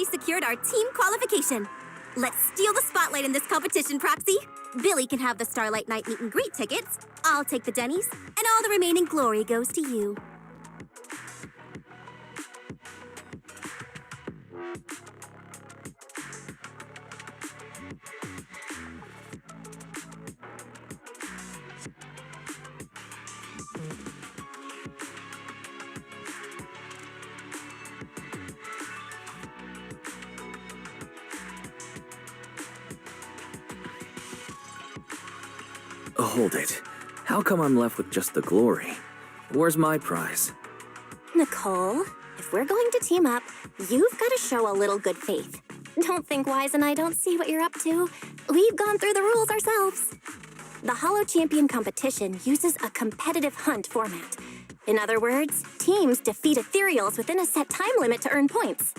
already secured our team qualification. Let's steal the spotlight in this competition, Proxy. Billy can have the Starlight Night meet and greet tickets. I'll take the Denny's, and all the remaining glory goes to you. Hold it. How come I'm left with just the glory? Where's my prize? Nicole, if we're going to team up, you've got to show a little good faith. Don't think Wise and I don't see what you're up to. We've gone through the rules ourselves. The Hollow Champion competition uses a competitive hunt format. In other words, teams defeat ethereals within a set time limit to earn points.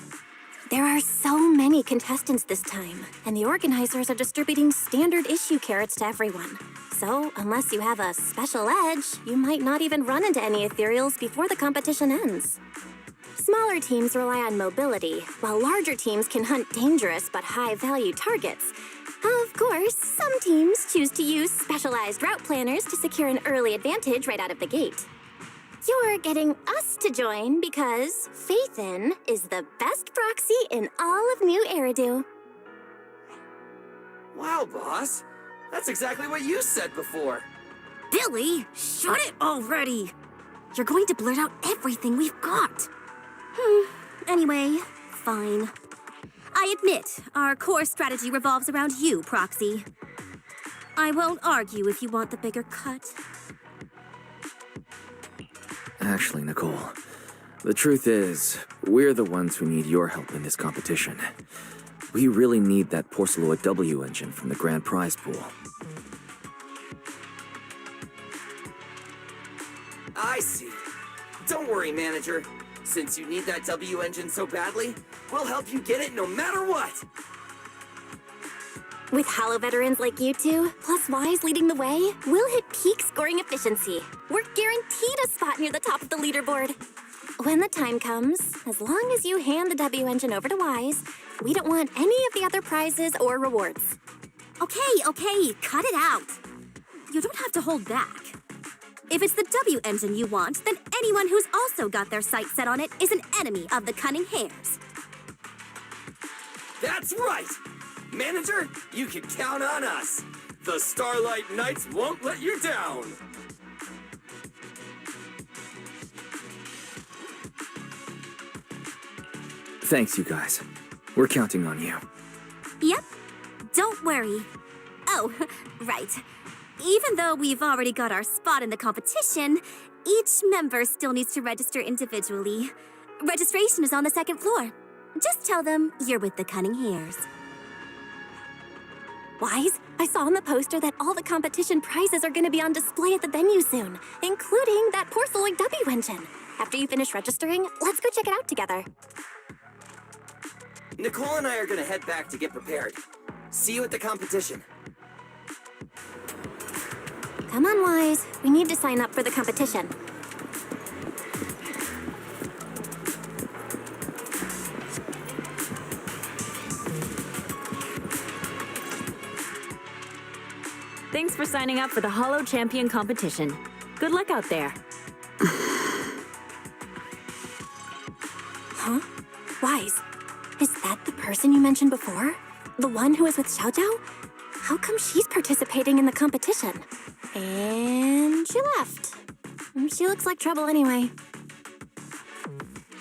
There are so many contestants this time, and the organizers are distributing standard issue carrots to everyone. So, unless you have a special edge, you might not even run into any ethereals before the competition ends. Smaller teams rely on mobility, while larger teams can hunt dangerous but high-value targets. Of course, some teams choose to use specialized route planners to secure an early advantage right out of the gate. You're getting us to join because Faithin is the best proxy in all of New Eridu. Wow, boss. That's exactly what you said before. Billy, shut it already! You're going to blurt out everything we've got. Anyway, fine. I admit, our core strategy revolves around you, Proxy. I won't argue if you want the bigger cut. Actually, Nicole, the truth is, we're the ones who need your help in this competition. We really need that Porceloid W engine from the grand prize pool. I see. Don't worry, manager. Since you need that W engine so badly, we'll help you get it no matter what. With Hollow veterans like you two, plus Wise leading the way, we'll hit peak scoring efficiency. We're guaranteed a spot near the top of the leaderboard. When the time comes, as long as you hand the W engine over to Wise, we don't want any of the other prizes or rewards. Okay, cut it out. You don't have to hold back. If it's the W engine you want, then anyone who's also got their sights set on it is an enemy of the Cunning Hares. That's right! Manager, you can count on us. The Starlight Knights won't let you down. Thanks, you guys. We're counting on you. Yep, don't worry. Oh, right. Even though we've already got our spot in the competition, each member still needs to register individually. Registration is on the second floor. Just tell them you're with the Cunning Hares. Wise, I saw on the poster that all the competition prizes are going to be on display at the venue soon, including that Porceloid W engine. After you finish registering, let's go check it out together. Nicole and I are gonna head back to get prepared. See you at the competition. Come on, Wise. We need to sign up for the competition. Thanks for signing up for the Hollow Champion competition. Good luck out there. Huh? Wise, is that the person you mentioned before? The one who was with Xiao Zhao? How come she's participating in the competition? And she left. She looks like trouble anyway.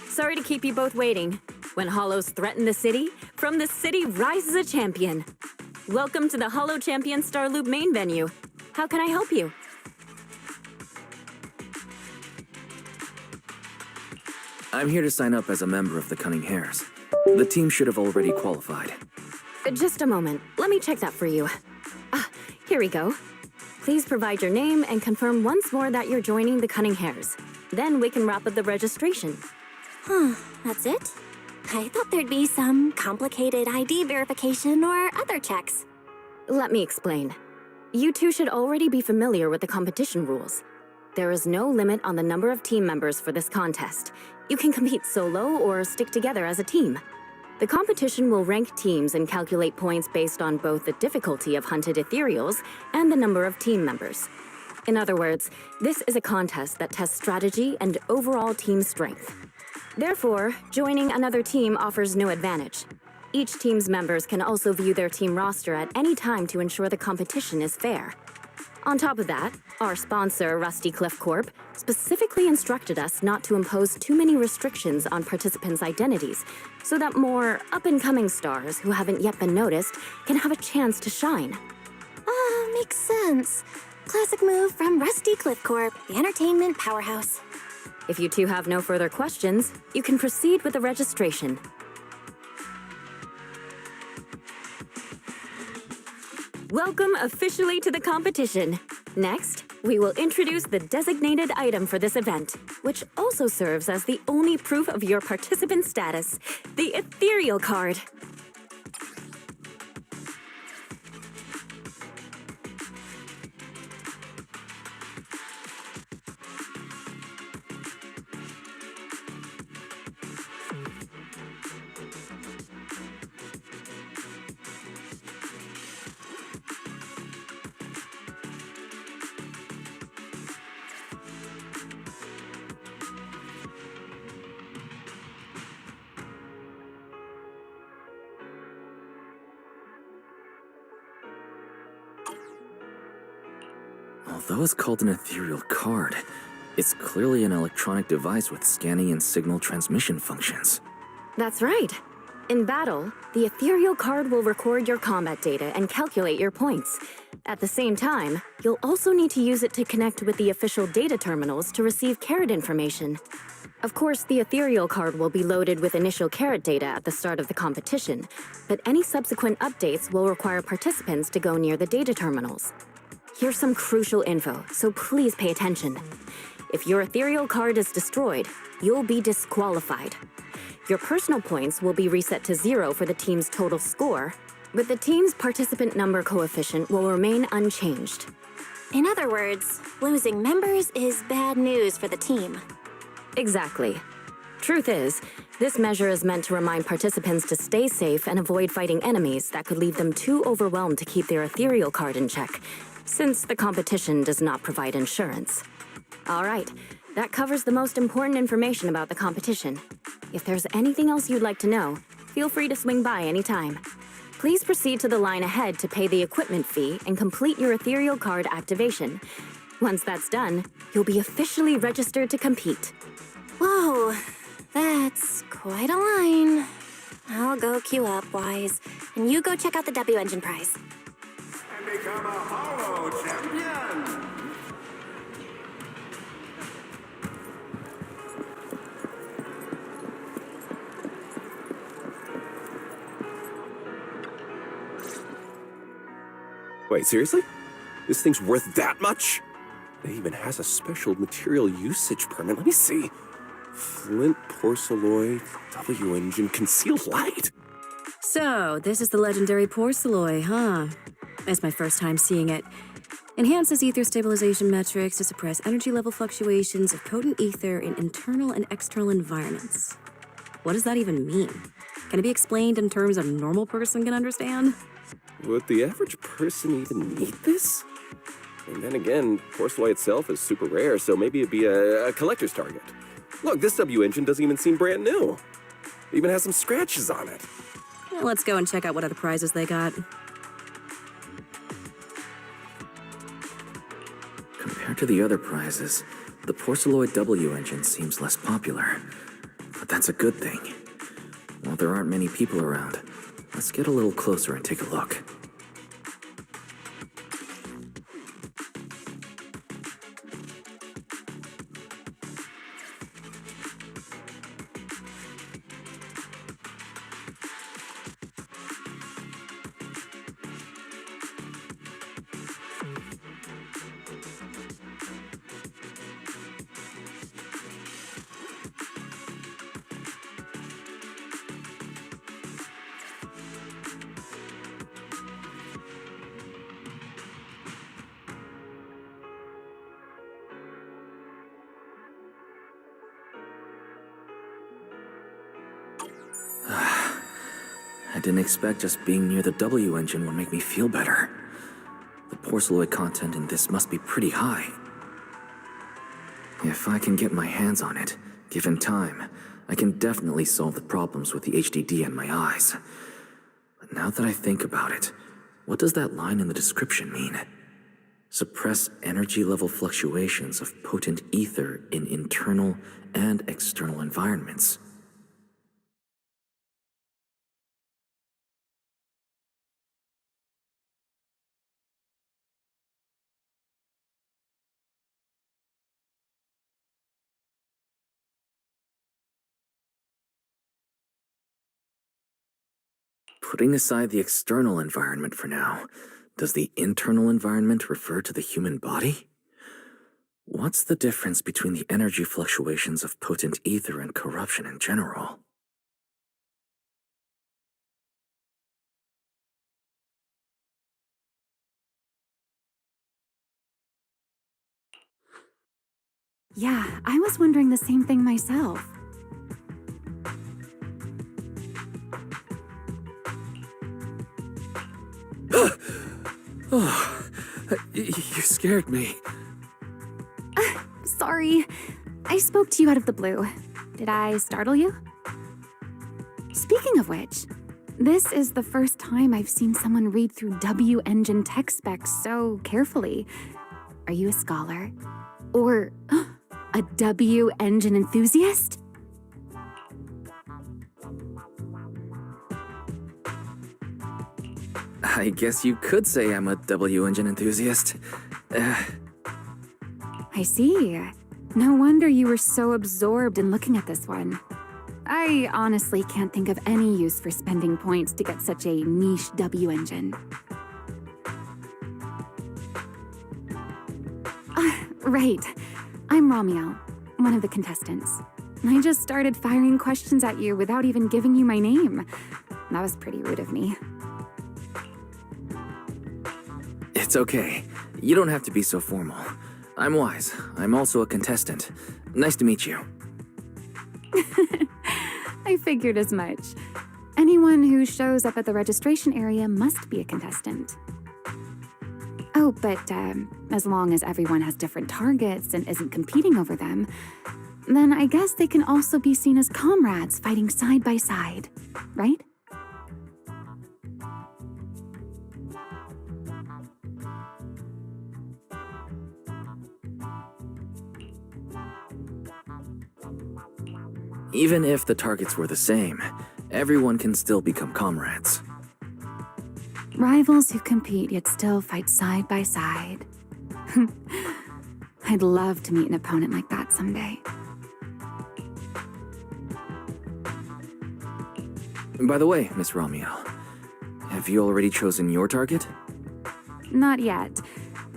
Sorry to keep you both waiting. When Hollows threaten the city, from the city rises a champion. Welcome to the Hollow Champion Star Loop main venue. How can I help you? I'm here to sign up as a member of the Cunning Hares. The team should have already qualified. Just a moment. Let me check that for you. Here we go. Please provide your name and confirm once more that you're joining the Cunning Hares. Then we can wrap up the registration. That's it? I thought there'd be some complicated ID verification or other checks. Let me explain. You two should already be familiar with the competition rules. There is no limit on the number of team members for this contest. You can compete solo or stick together as a team. The competition will rank teams and calculate points based on both the difficulty of hunted ethereals and the number of team members. In other words, this is a contest that tests strategy and overall team strength. Therefore, joining another team offers no advantage. Each team's members can also view their team roster at any time to ensure the competition is fair. On top of that, our sponsor, Rusty Cliff Corp, specifically instructed us not to impose too many restrictions on participants' identities, so that more up-and-coming stars who haven't yet been noticed can have a chance to shine. Makes sense. Classic move from Rusty Cliff Corp, the entertainment powerhouse. If you two have no further questions, you can proceed with the registration. Welcome officially to the competition. Next, we will introduce the designated item for this event, which also serves as the only proof of your participant status, the ethereal card. Although it's called an ethereal card, it's clearly an electronic device with scanning and signal transmission functions. That's right. In battle, the ethereal card will record your combat data and calculate your points. At the same time, you'll also need to use it to connect with the official data terminals to receive carrot information. Of course, the ethereal card will be loaded with initial carrot data at the start of the competition, but any subsequent updates will require participants to go near the data terminals. Here's some crucial info, so please pay attention. If your ethereal card is destroyed, you'll be disqualified. Your personal points will be reset to 0 for the team's total score, but the team's participant number coefficient will remain unchanged. In other words, losing members is bad news for the team. Exactly. Truth is, this measure is meant to remind participants to stay safe and avoid fighting enemies that could leave them too overwhelmed to keep their ethereal card in check, since the competition does not provide insurance. All right, that covers the most important information about the competition. If there's anything else you'd like to know, feel free to swing by anytime. Please proceed to the line ahead to pay the equipment fee and complete your ethereal card activation. Once that's done, you'll be officially registered to compete. Whoa, that's quite a line. I'll go queue up, Wise, and you go check out the W Engine prize. And become a Holo champion! Wait, seriously? This thing's worth that much? It even has a special material usage permit. Let me see. Flint, porcelloy, W engine, concealed light. So, this is the legendary porcelloy, huh? It's my first time seeing it. Enhances ether stabilization metrics to suppress energy level fluctuations of potent ether in internal and external environments. What does that even mean? Can it be explained in terms a normal person can understand? Would the average person even need this? And then again, porcelloy itself is super rare, so maybe it'd be a collector's target. Look, this W engine doesn't even seem brand new. It even has some scratches on it. Well, let's go and check out what other prizes they got. Compared to the other prizes, the porcelloid W engine seems less popular. But that's a good thing. While there aren't many people around, let's get a little closer and take a look. I didn't expect just being near the W engine would make me feel better. The porcelloid content in this must be pretty high. If I can get my hands on it, given time, I can definitely solve the problems with the HDD in my eyes. But now that I think about it, what does that line in the description mean? Suppress energy level fluctuations of potent ether in internal and external environments. Putting aside the external environment for now, does the internal environment refer to the human body? What's the difference between the energy fluctuations of potent ether and corruption in general? Yeah, I was wondering the same thing myself. You scared me. Sorry. I spoke to you out of the blue. Did I startle you? Speaking of which, this is the first time I've seen someone read through W engine tech specs so carefully. Are you a scholar? Or a W engine enthusiast? I guess you could say I'm a W engine enthusiast. I see. No wonder you were so absorbed in looking at this one. I honestly can't think of any use for spending points to get such a niche W engine. Right. I'm Romeo, one of the contestants. I just started firing questions at you without even giving you my name. That was pretty rude of me. It's okay. You don't have to be so formal. I'm Wise. I'm also a contestant. Nice to meet you. I figured as much. Anyone who shows up at the registration area must be a contestant. Oh, but as long as everyone has different targets and isn't competing over them, then I guess they can also be seen as comrades fighting side by side, right? Even if the targets were the same, everyone can still become comrades. Rivals who compete yet still fight side by side. I'd love to meet an opponent like that someday. By the way, Miss Romeo, have you already chosen your target? Not yet.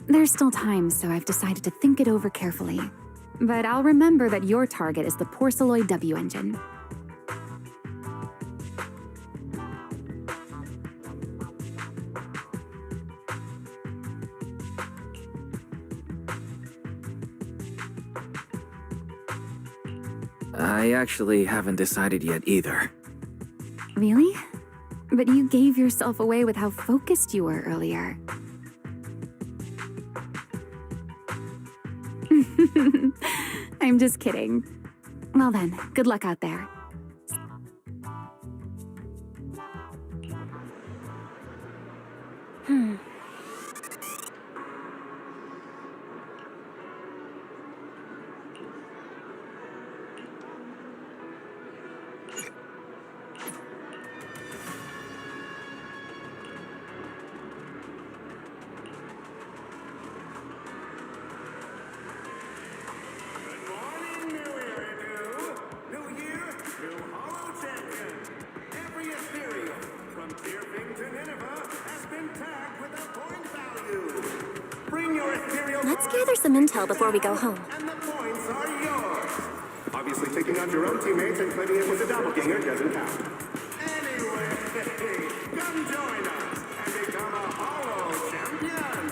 There's still time, so I've decided to think it over carefully. But I'll remember that your target is the porcelloid W engine. I actually haven't decided yet either. Really? But you gave yourself away with how focused you were earlier. I'm just kidding. Well then, good luck out there. Let's gather some intel before we go home. And the points are yours. Obviously, taking out your own teammates and claiming it was a doppelganger doesn't count. Anyway, come join us and become a Hollow champion.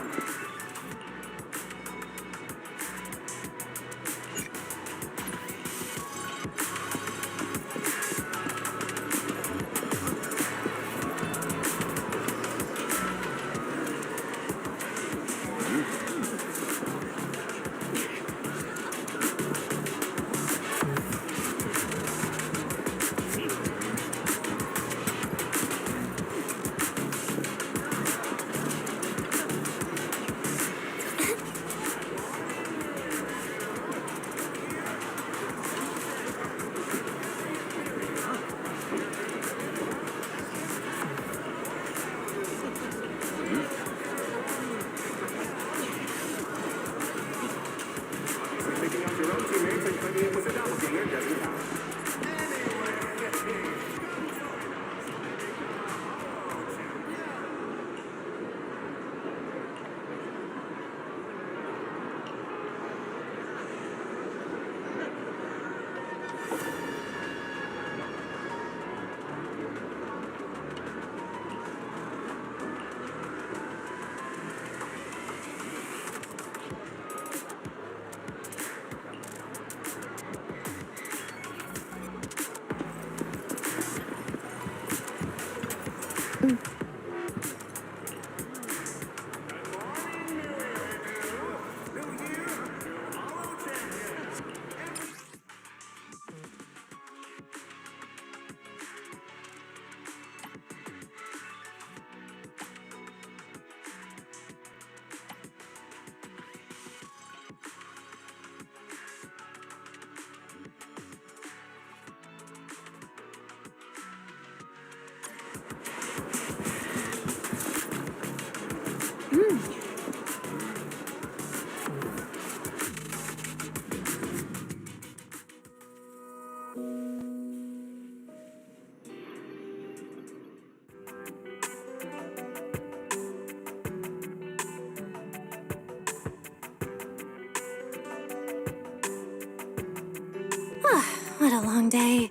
What a long day.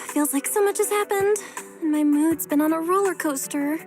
Feels like so much has happened, and my mood's been on a roller coaster.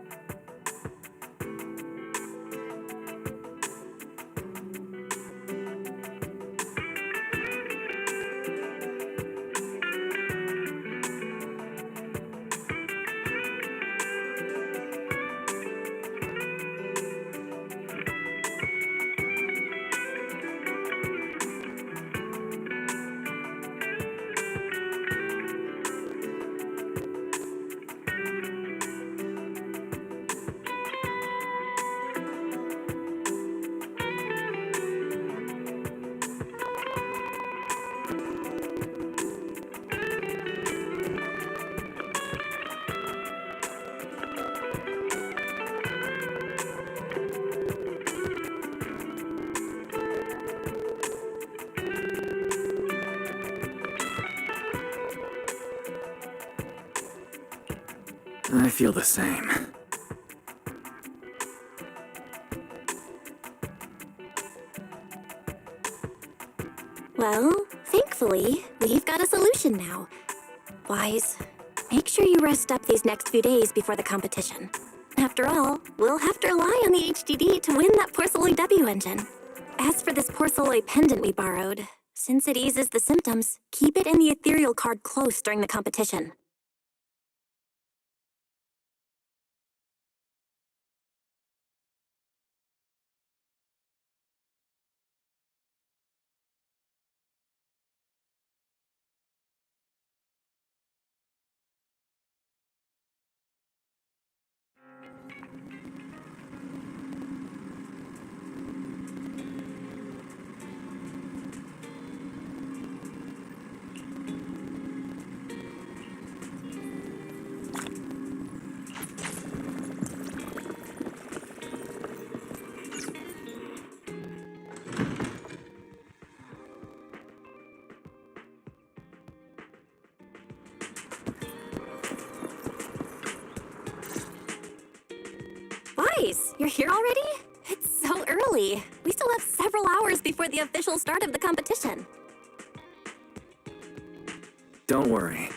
I feel the same. Well, thankfully, we've got a solution now. Wise, make sure you rest up these next few days before the competition. After all, we'll have to rely on the HDD to win that Porceloid W engine. As for this Porceloid pendant we borrowed, since it eases the symptoms, keep it in the ethereal card close during the competition. Wise, you're here already? It's so early. We still have several hours before the official start of the competition. Don't worry.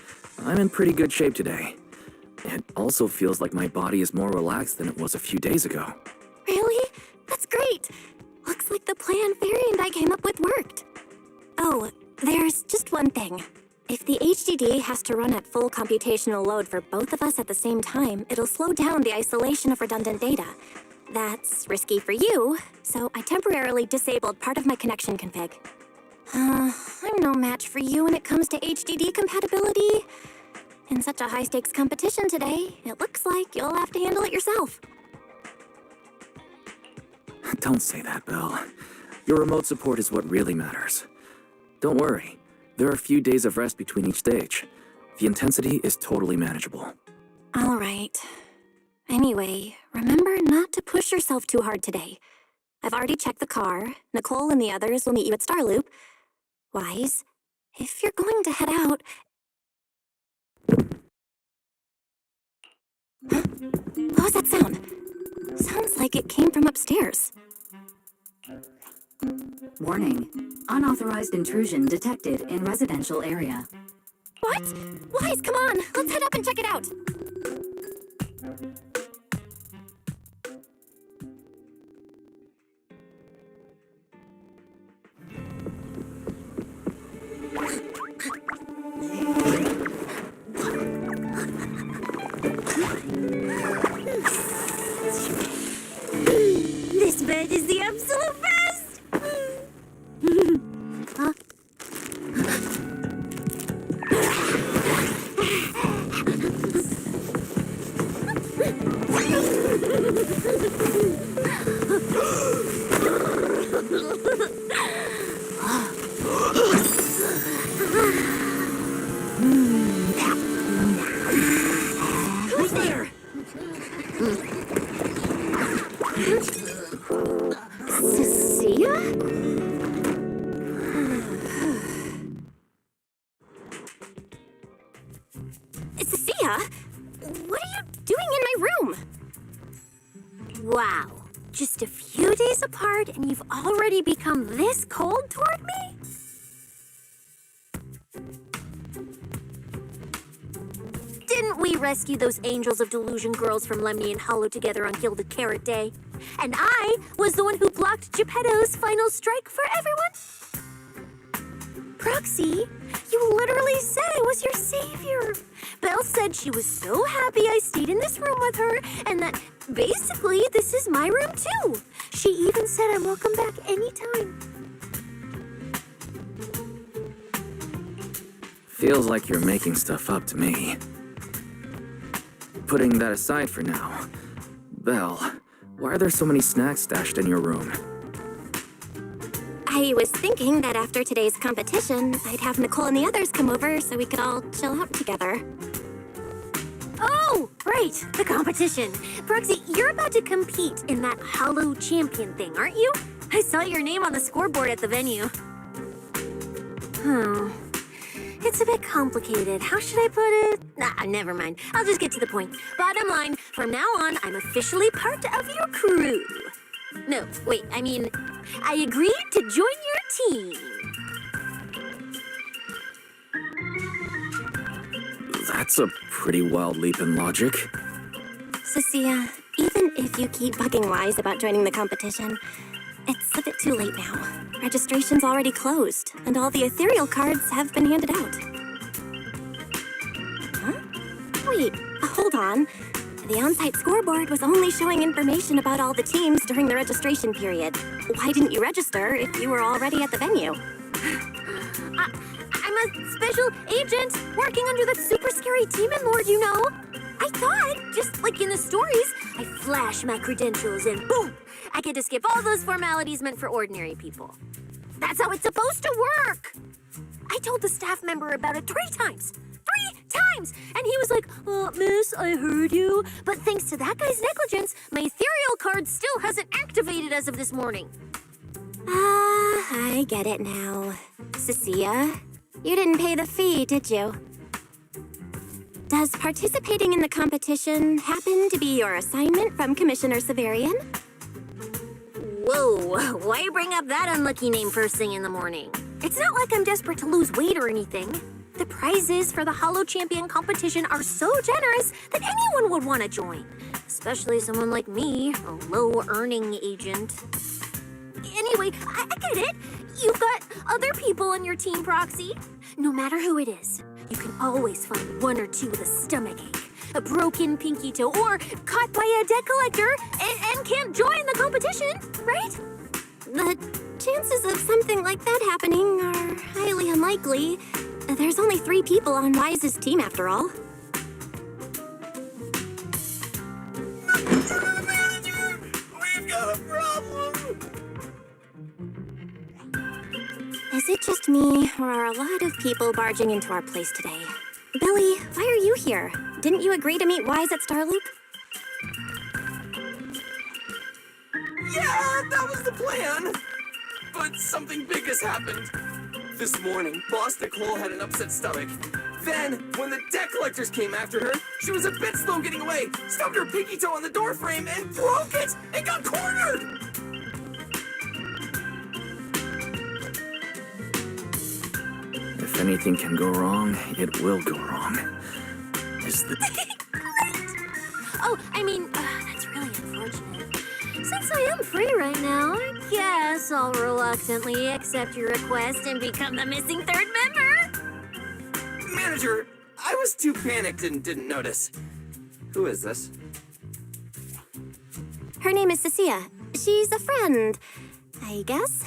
I'm in pretty good shape today. It also feels like my body is more relaxed than it was a few days ago. Really? That's great. Looks like the plan Fairy and I came up with worked. Oh, there's just one thing. If the HDD has to run at full computational load for both of us at the same time, it'll slow down the isolation of redundant data. That's risky for you, so I temporarily disabled part of my connection config. I'm no match for you when it comes to HDD compatibility. In such a high-stakes competition today, it looks like you'll have to handle it yourself. Don't say that, Belle. Your remote support is what really matters. Don't worry. There are a few days of rest between each stage. The intensity is totally manageable. All right. Anyway, remember not to push yourself too hard today. I've already checked the car. Nicole and the others will meet you at Starloop. Wise, if you're going to head out... Huh? What was that sound? Sounds like it came from upstairs. Warning. Unauthorized intrusion detected in residential area. What? Wise, come on! Let's head up and check it out! This bed is the absolute best! Huh? Who's there? Cecilia? Cecilia? What are you doing in my room? Wow. Just a few days apart and you've already become this cold toward me? Didn't we rescue those angels of delusion girls from Lemmy and Hollow together on Gilded Carrot Day? And I was the one who blocked Geppetto's final strike for everyone? Proxy, you literally said I was your savior. Belle said she was so happy I stayed in this room with her, and that basically this is my room too. She even said I'm welcome back anytime. Feels like you're making stuff up to me. Putting that aside for now, Belle, why are there so many snacks stashed in your room? I was thinking that after today's competition, I'd have Nicole and the others come over so we could all chill out together. Oh, right, the competition. Proxy, you're about to compete in that Hollow Champion thing, aren't you? I saw your name on the scoreboard at the venue. It's a bit complicated. How should I put it? Nah, never mind. I'll just get to the point. Bottom line, from now on, I'm officially part of your crew. No, wait, I mean, I agreed to join your team. That's a pretty wild leap in logic. Cecilia, even if you keep bugging Wise about joining the competition, it's a bit too late now. Registration's already closed, and all the ethereal cards have been handed out. Huh? Wait, hold on. The on-site scoreboard was only showing information about all the teams during the registration period. Why didn't you register if you were already at the venue? I'm a special agent working under that super scary demon lord, you know. I thought, just like in the stories, I flash my credentials and boom, I get to skip all those formalities meant for ordinary people. That's how it's supposed to work. I told the staff member about it 3 times. 3 times! And he was like, miss, I heard you. But thanks to that guy's negligence, my ethereal card still hasn't activated as of this morning. I get it now. Cecilia, you didn't pay the fee, did you? Does participating in the competition happen to be your assignment from Commissioner Severian? Whoa, why bring up that unlucky name first thing in the morning? It's not like I'm desperate to lose weight or anything. The prizes for the Hollow Champion competition are so generous that anyone would want to join. Especially someone like me, a low-earning agent. Anyway, I get it. You've got other people on your team, Proxy. No matter who it is, you can always find 1 or 2 with a stomachache, a broken pinky toe, or caught by a debt collector and can't join the competition, right? The chances of something like that happening are highly unlikely. There's only 3 people on Wise's team after all. Manager, we've got a problem. Is it just me, or are a lot of people barging into our place today? Billy, why are you here? Didn't you agree to meet Wise at Starloop? Yeah, that was the plan. But something big has happened. This morning, Boss Nicole had an upset stomach. Then, when the debt collectors came after her, she was a bit slow getting away, stubbed her pinky toe on the door frame, and broke it, and got cornered! If anything can go wrong, it will go wrong. Is the... Oh, I mean, that's really unfortunate. Since I am free right now, I guess I'll reluctantly accept your request and become the missing 3rd member. Manager, I was too panicked and didn't notice. Who is this? Her name is Cecilia. She's a friend, I guess.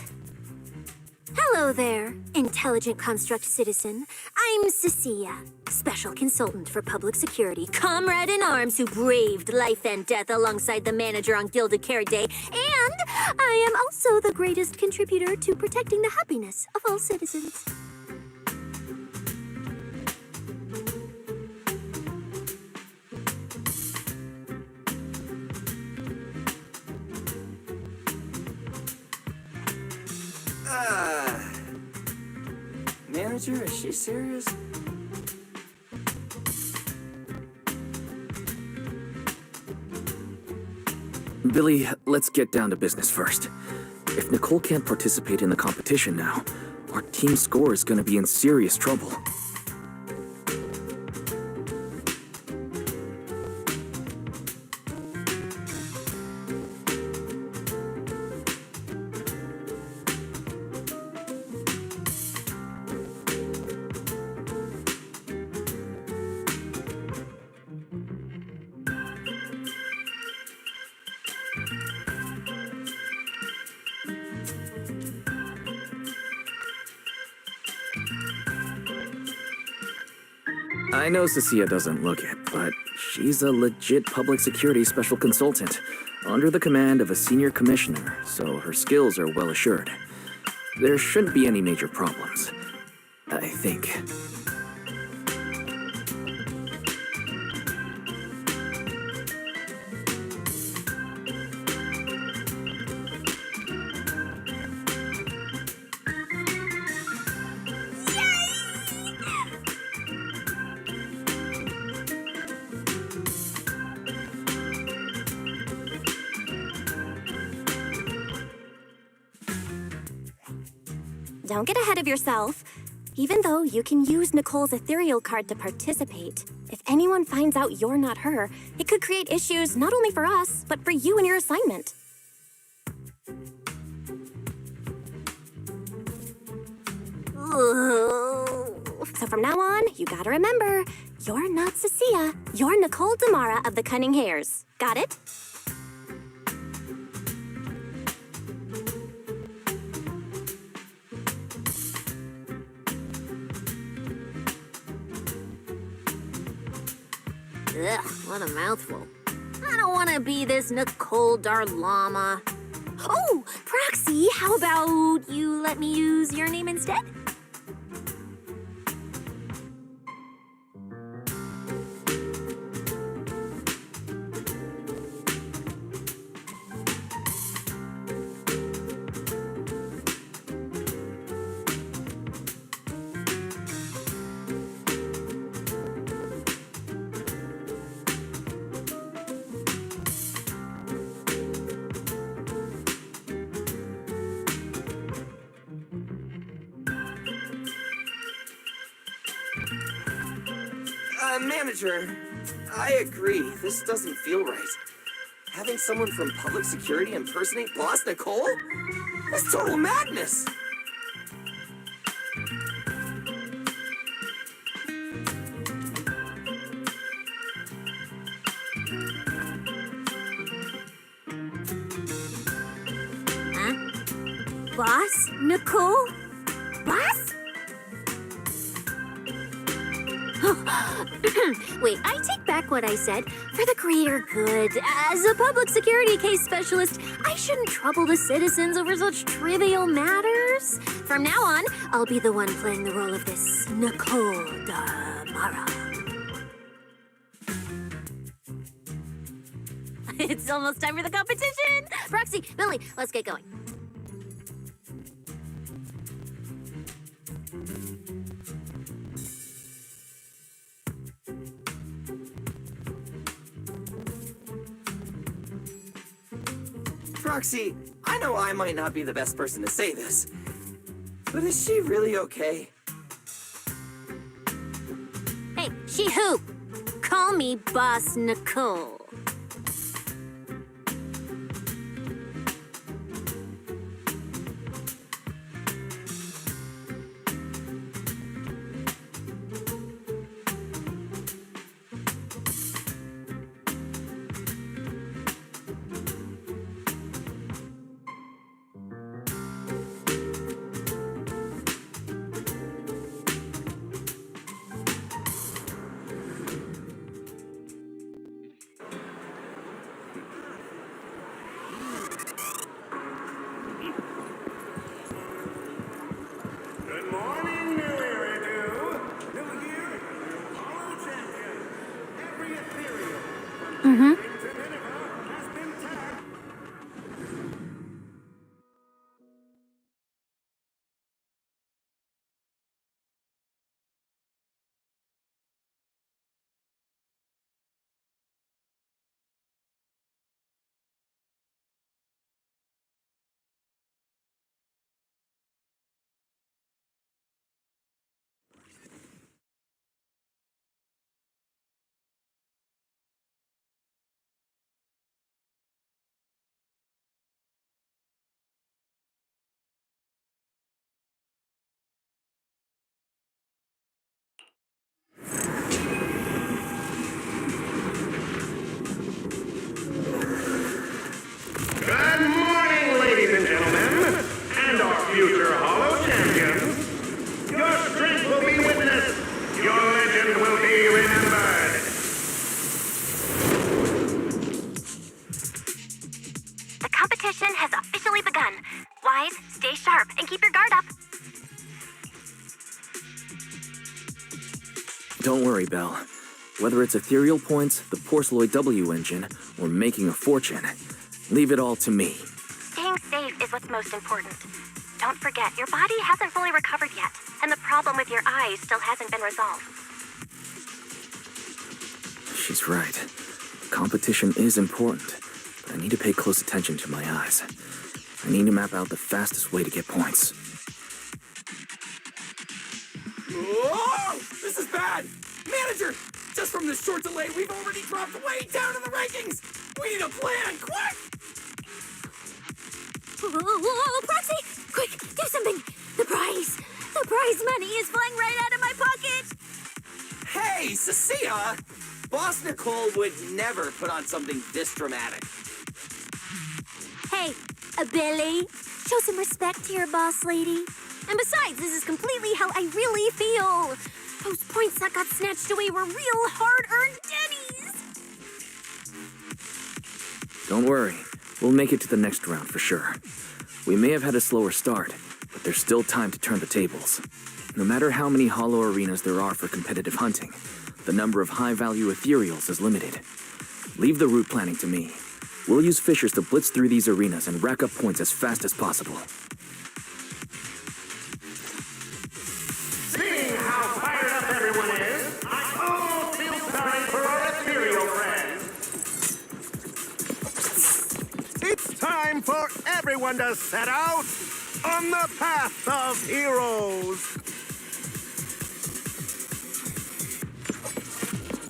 Hello there, intelligent construct citizen. I'm Cecilia, special consultant for public security, comrade in arms who braved life and death alongside the manager on Gilded Care Day, and I am also the greatest contributor to protecting the happiness of all citizens. Manager, is she serious? Billy, let's get down to business first. If Nicole can't participate in the competition now, our team score is gonna be in serious trouble. I know Cecilia doesn't look it, but she's a legit public security special consultant, under the command of a senior commissioner, so her skills are well assured. There shouldn't be any major problems, I think. Don't get ahead of yourself. Even though you can use Nicole's ethereal card to participate, if anyone finds out you're not her, it could create issues not only for us, but for you and your assignment. So from now on, you gotta remember, you're not Cecilia, you're Nicole Damara of the Cunning Hairs. Got it? Ugh, what a mouthful. I don't want to be this Nicole Darlama. Oh, Proxy, how about you let me use your name instead? Manager, I agree. This doesn't feel right. Having someone from public security impersonate Boss Nicole? That's total madness! Huh? Boss Nicole? Boss? Wait, I take back what I said. For the greater good, as a public security case specialist, I shouldn't trouble the citizens over such trivial matters. From now on, I'll be the one playing the role of this Nicole Damara. It's almost time for the competition! Proxy, Billy, let's get going. Proxy, I know I might not be the best person to say this, but is she really okay? Hey, she who? Call me Boss Nicole. Good morning, ladies and gentlemen, and our future Hollow champions. Your strength will be witnessed. Your legend will be remembered. The competition has officially begun. Wise, stay sharp, and keep your guard up. Don't worry, Belle. Whether it's ethereal points, the Porceloid W engine, or making a fortune, leave it all to me. Staying safe is what's most important. Don't forget, your body hasn't fully recovered yet, and the problem with your eyes still hasn't been resolved. She's right. Competition is important, but I need to pay close attention to my eyes. I need to map out the fastest way to get points. Whoa! This is bad! Manager! Just from this short delay, we've already dropped way down in the rankings! We need a plan, quick! Whoa, Proxy! Quick, do something! The prize money is flying right out of my pocket! Hey, Cecilia! Boss Nicole would never put on something this dramatic. Hey, Billy, show some respect to your boss lady. And besides, this is completely how I really feel. Those points that got snatched away were real hard-earned Denny's. Don't worry. We'll make it to the next round for sure. We may have had a slower start, but there's still time to turn the tables. No matter how many hollow arenas there are for competitive hunting, the number of high-value ethereals is limited. Leave the route planning to me. We'll use fishers to blitz through these arenas and rack up points as fast as possible. Seeing how fired up everyone is, I almost feel sorry for our ethereal friends. It's time for everyone to set out on the path of heroes.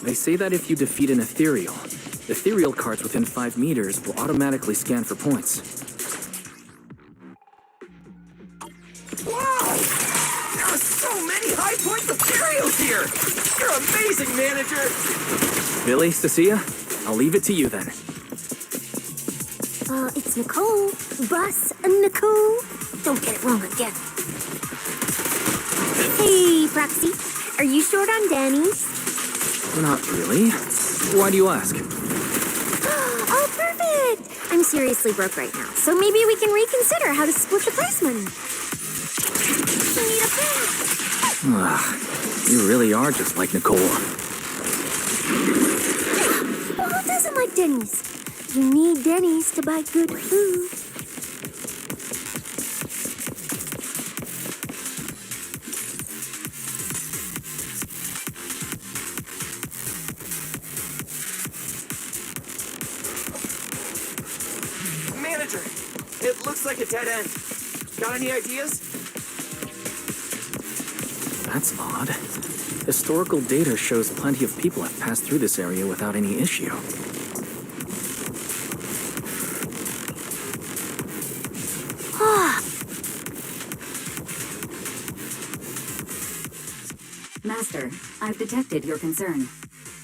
They say that if you defeat an ethereal cards within 5 meters will automatically scan for points. Wow! There are so many high points ethereals here! You're amazing, manager! Billy, Cecilia, I'll leave it to you then. It's Nicole. Boss Nicole. Don't get it wrong again. Hey, Proxy. Are you short on Danny's? Not really. Why do you ask? Oh, perfect! I'm seriously broke right now, so maybe we can reconsider how to split the prize money. We need a plan. You really are just like Nicole. Well, who doesn't like Denny's? You need Denny's to buy good food. Manager, it looks like a dead end. Got any ideas? That's odd. Historical data shows plenty of people have passed through this area without any issue. Master, I've detected your concern.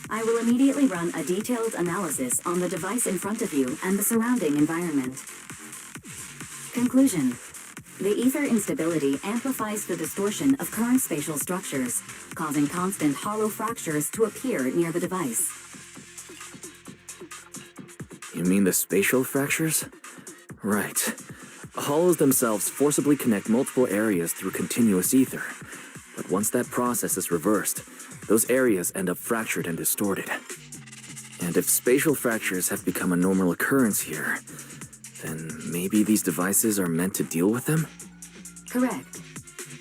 I will immediately run a detailed analysis on the device in front of you and the surrounding environment. Conclusion. The ether instability amplifies the distortion of current spatial structures, causing constant hollow fractures to appear near the device. You mean the spatial fractures? Right. Hollows themselves forcibly connect multiple areas through continuous ether. But once that process is reversed, those areas end up fractured and distorted. And if spatial fractures have become a normal occurrence here, then maybe these devices are meant to deal with them? Correct.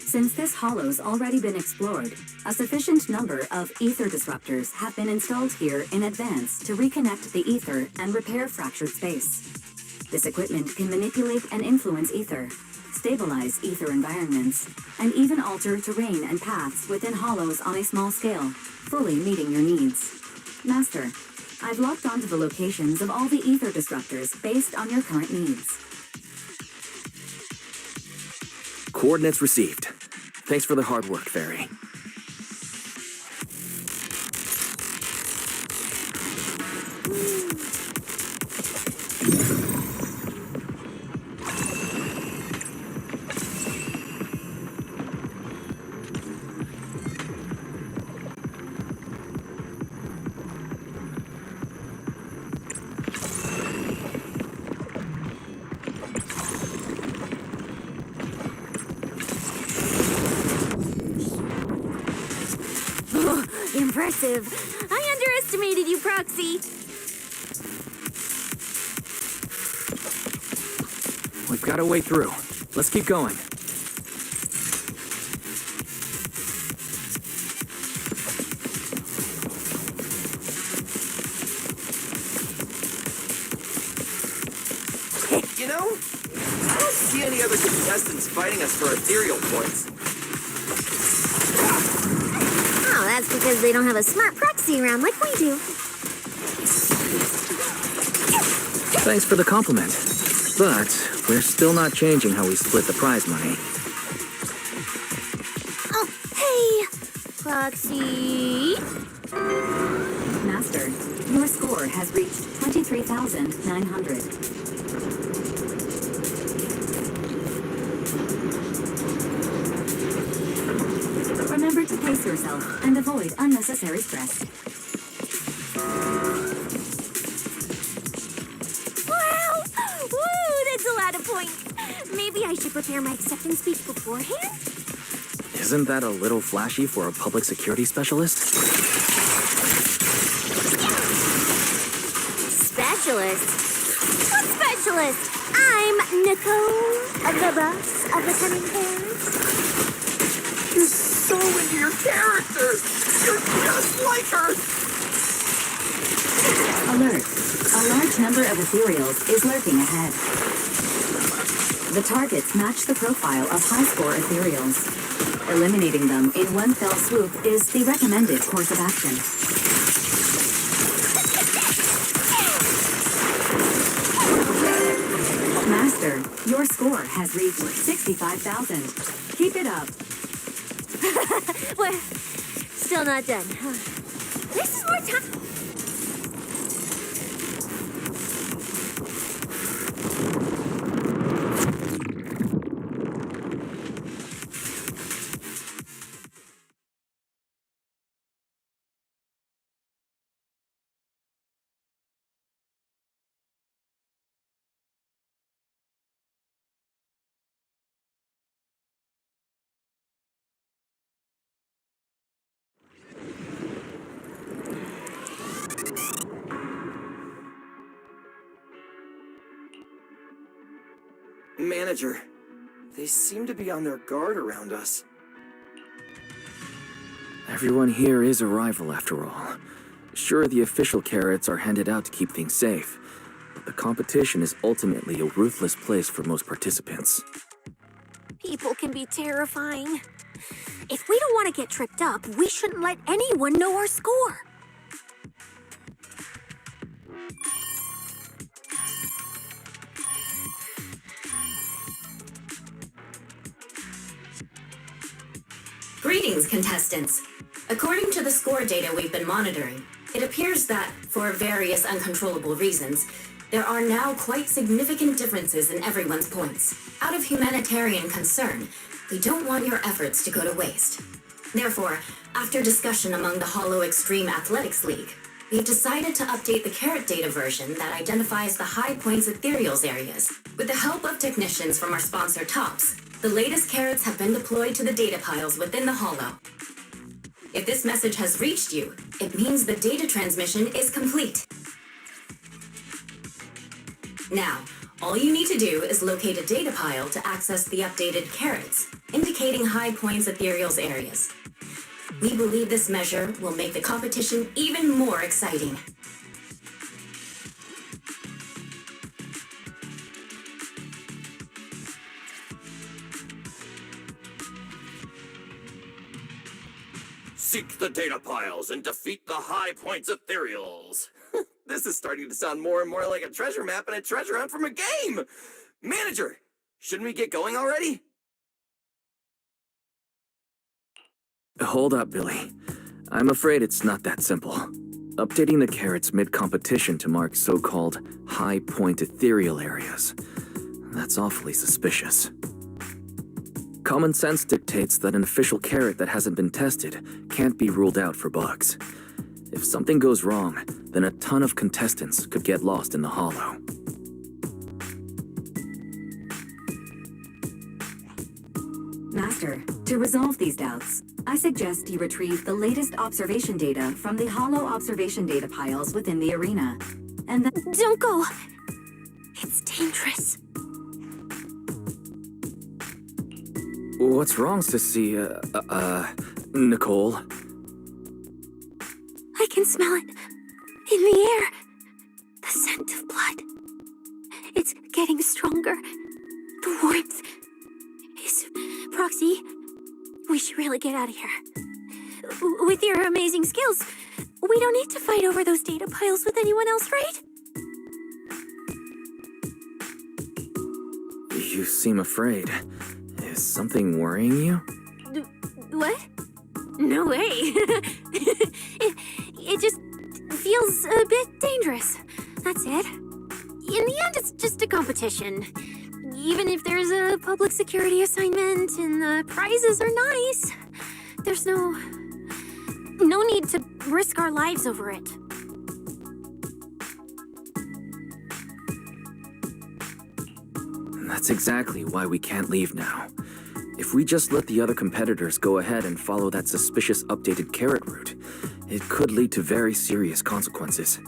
Since this hollow's already been explored, a sufficient number of ether disruptors have been installed here in advance to reconnect the ether and repair fractured space. This equipment can manipulate and influence ether, stabilize ether environments, and even alter terrain and paths within hollows on a small scale, fully meeting your needs. Master, I've locked onto the locations of all the ether disruptors based on your current needs. Coordinates received. Thanks for the hard work, Fairy. Impressive. I underestimated you, Proxy. We've got a way through. Let's keep going. You know, I don't see any other contestants fighting us for ethereal points. Oh, that's because they don't have a smart proxy around like we do. Thanks for the compliment. But we're still not changing how we split the prize money. Oh, hey, Proxy. Master, your score has reached 23,900. Remember to pace yourself and avoid unnecessary stress. Wow! Woo, that's a lot of points. Maybe I should prepare my acceptance speech beforehand? Isn't that a little flashy for a public security specialist? Specialist? What specialist? I'm Nicole, the boss of the Cunning Pears. You're so into your character! You're just like her! Alert! A large number of ethereals is lurking ahead. The targets match the profile of high-score ethereals. Eliminating them in one fell swoop is the recommended course of action. Master, your score has reached 65,000. Keep it up. We're still not done. This is more time. Manager, they seem to be on their guard around us. Everyone here is a rival, after all. Sure, the official carrots are handed out to keep things safe, but the competition is ultimately a ruthless place for most participants. People can be terrifying. If we don't want to get tripped up, we shouldn't let anyone know our score. Greetings, contestants. According to the score data we've been monitoring, it appears that, for various uncontrollable reasons, there are now quite significant differences in everyone's points. Out of humanitarian concern, we don't want your efforts to go to waste. Therefore, after discussion among the Hollow Extreme Athletics League, we've decided to update the carrot data version that identifies the high points ethereals areas. With the help of technicians from our sponsor TOPS, the latest carrots have been deployed to the data piles within the Hollow. If this message has reached you, it means the data transmission is complete. Now, all you need to do is locate a data pile to access the updated carats, indicating high points ethereal's areas. We believe this measure will make the competition even more exciting. Seek the data piles and defeat the high points ethereals. This is starting to sound more and more like a treasure map and a treasure hunt from a game. Manager, shouldn't we get going already? Hold up, Billy. I'm afraid it's not that simple. Updating the carats mid-competition to mark so-called high-point ethereal areas. That's awfully suspicious. Common sense dictates that an official carat that hasn't been tested can't be ruled out for bugs. If something goes wrong, then a ton of contestants could get lost in the hollow. Master, to resolve these doubts, I suggest you retrieve the latest observation data from the hollow observation data piles within the arena. And then Don't go. It's dangerous. What's wrong, Sissy? Nicole? I can smell it. In the air. The scent of blood. It's getting stronger. The warmth is... Proxy, we should really get out of here. With your amazing skills, we don't need to fight over those data piles with anyone else, right? You seem afraid. Is something worrying you? What? No way. it just feels a bit dangerous. That's it. In the end, it's just a competition. Even if there's a public security assignment and the prizes are nice, there's no need to risk our lives over it. That's exactly why we can't leave now. If we just let the other competitors go ahead and follow that suspicious updated carat route, it could lead to very serious consequences.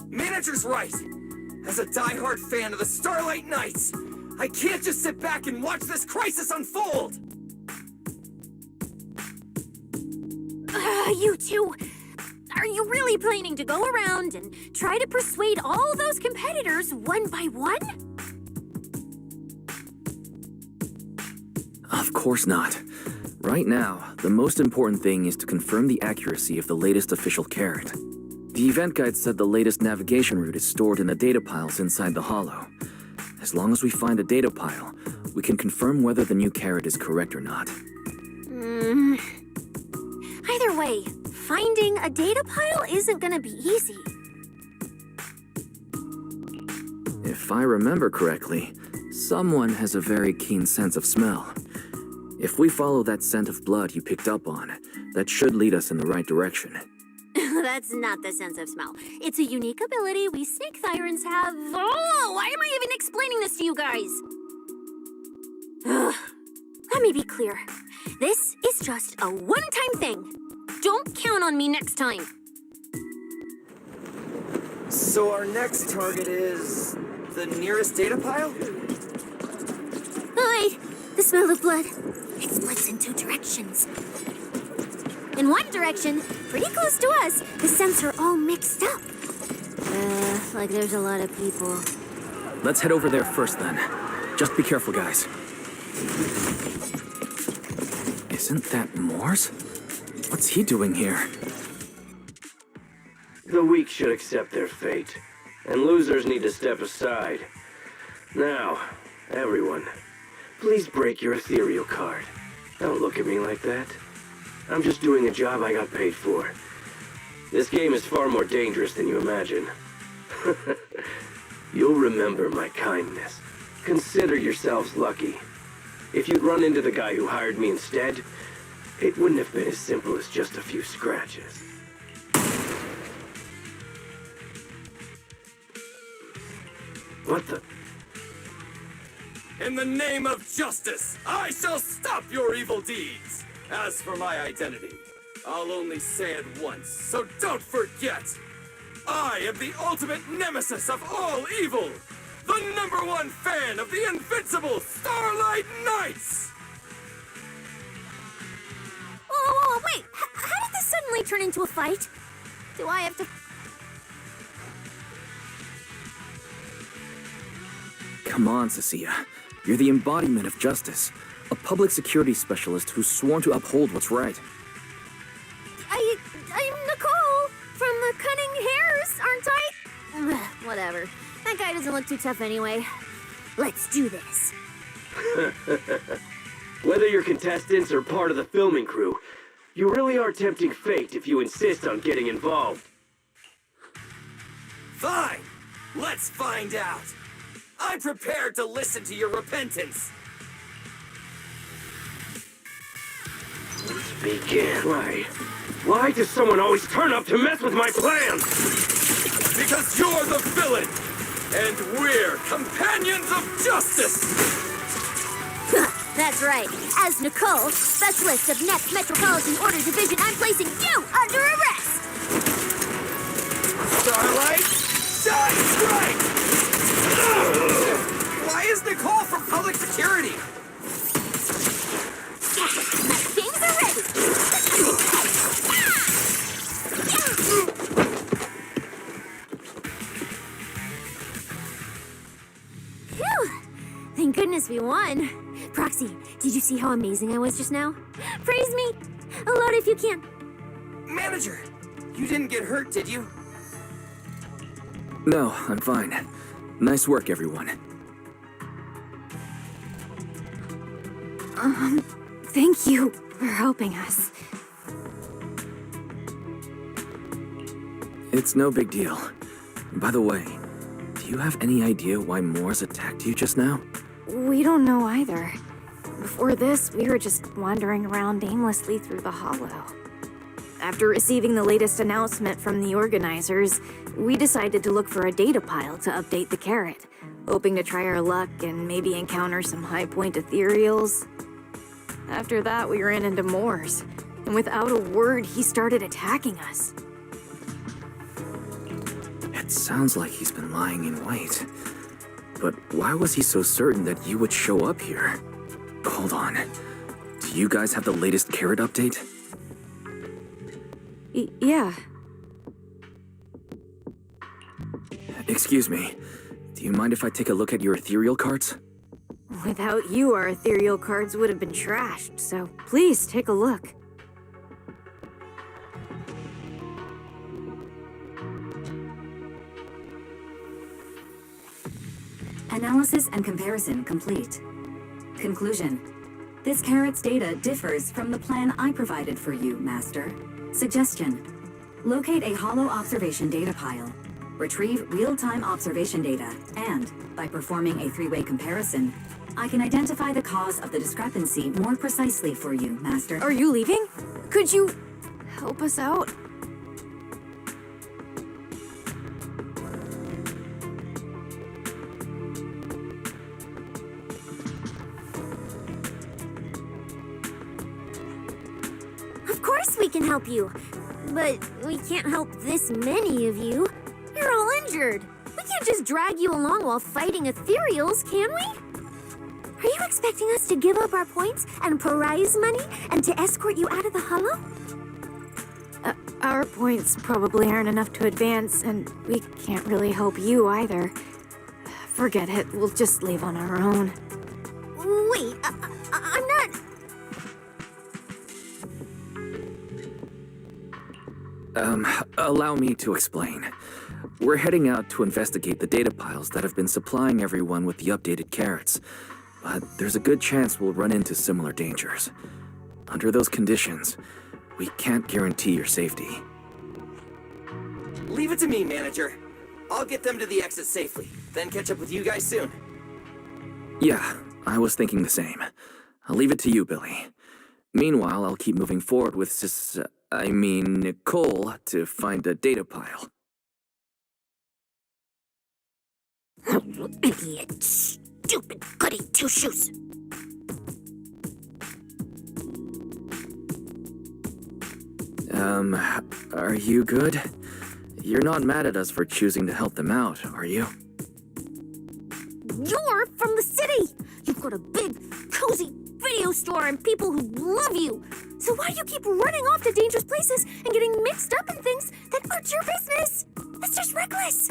Manager's right. As a die-hard fan of the Starlight Knights, I can't just sit back and watch this crisis unfold! You two, are you really planning to go around and try to persuade all those competitors one by one? Of course not. Right now, the most important thing is to confirm the accuracy of the latest official carat. The event guide said the latest navigation route is stored in the data piles inside the hollow. As long as we find the data pile, we can confirm whether the new carat is correct or not. Either way, finding a data pile isn't gonna be easy. If I remember correctly, someone has a very keen sense of smell. If we follow that scent of blood you picked up on, that should lead us in the right direction. That's not the sense of smell. It's a unique ability we snake thyrans have. Oh, why am I even explaining this to you guys? Ugh. Let me be clear. This is just a one-time thing. Don't count on me next time. So our next target is... the nearest data pile? Hi! The smell of blood. It splits in two directions. In one direction, pretty close to us, the scents are all mixed up. Like there's a lot of people. Let's head over there first then. Just be careful, guys. Isn't that Morse? What's he doing here? The weak should accept their fate, and losers need to step aside. Now, everyone, please break your ethereal card. Don't look at me like that. I'm just doing a job I got paid for. This game is far more dangerous than you imagine. You'll remember my kindness. Consider yourselves lucky. If you'd run into the guy who hired me instead, it wouldn't have been as simple as just a few scratches. What the? In the name of justice, I shall stop your evil deeds. As for my identity, I'll only say it once, so don't forget. I am the ultimate nemesis of all evil. The #1 fan of the invincible Starlight Knights. Whoa, wait! How did this suddenly turn into a fight? Do I have to... Come on, Cecilia. You're the embodiment of justice. A public security specialist who's sworn to uphold what's right. I'm Nicole from the Cunning Hairs, aren't I? Whatever. That guy doesn't look too tough anyway. Let's do this. Whether you're contestants or part of the filming crew, you really are tempting fate if you insist on getting involved. Fine. Let's find out. I'm prepared to listen to your repentance. Let's begin. Why does someone always turn up to mess with my plans? Because you're the villain, and we're companions of justice! That's right. As Nicole, specialist of Next Metropolitan Order Division, I'm placing you under arrest! Starlight, shine strike! Why is Nicole from public security? My things are ready! Phew! Thank goodness we won. Proxy, did you see how amazing I was just now? Praise me! Aloud if you can. Manager, you didn't get hurt, did you? No, I'm fine. Nice work, everyone. Thank you for helping us. It's no big deal. By the way, do you have any idea why Moors attacked you just now? We don't know either. Before this, we were just wandering around aimlessly through the hollow. After receiving the latest announcement from the organizers, we decided to look for a data pile to update the carrot, hoping to try our luck and maybe encounter some high-point ethereals. After that, we ran into Moors, and without a word, he started attacking us. It sounds like he's been lying in wait. But why was he so certain that you would show up here? Hold on. Do you guys have the latest carrot update? Yeah. Excuse me. Do you mind if I take a look at your ethereal cards? Without you, our ethereal cards would have been trashed, so please take a look. Analysis and comparison complete. Conclusion. This carrot's data differs from the plan I provided for you, Master. Suggestion. Locate a hollow observation data pile. Retrieve real-time observation data, and, by performing a three-way comparison, I can identify the cause of the discrepancy more precisely for you, Master. Are you leaving? Could you help us out? Of course we can help you, but we can't help this many of you. You're all injured. We can't just drag you along while fighting ethereals, can we? Are you expecting us to give up our points and prize money and to escort you out of the hollow? Our points probably aren't enough to advance, and we can't really help you either. Forget it, we'll just leave on our own. Wait, I'm not... Allow me to explain. We're heading out to investigate the data piles that have been supplying everyone with the updated carrots. But there's a good chance we'll run into similar dangers. Under those conditions, we can't guarantee your safety. Leave it to me, Manager. I'll get them to the exit safely, then catch up with you guys soon. Yeah, I was thinking the same. I'll leave it to you, Billy. Meanwhile, I'll keep moving forward with Nicole to find a data pile. Idiot. stupid goody two-shoes. Are you good? You're not mad at us for choosing to help them out, are you? You're from the city. You've got a big, cozy video store and people who love you. So why do you keep running off to dangerous places and getting mixed up in things that aren't your business? That's just reckless.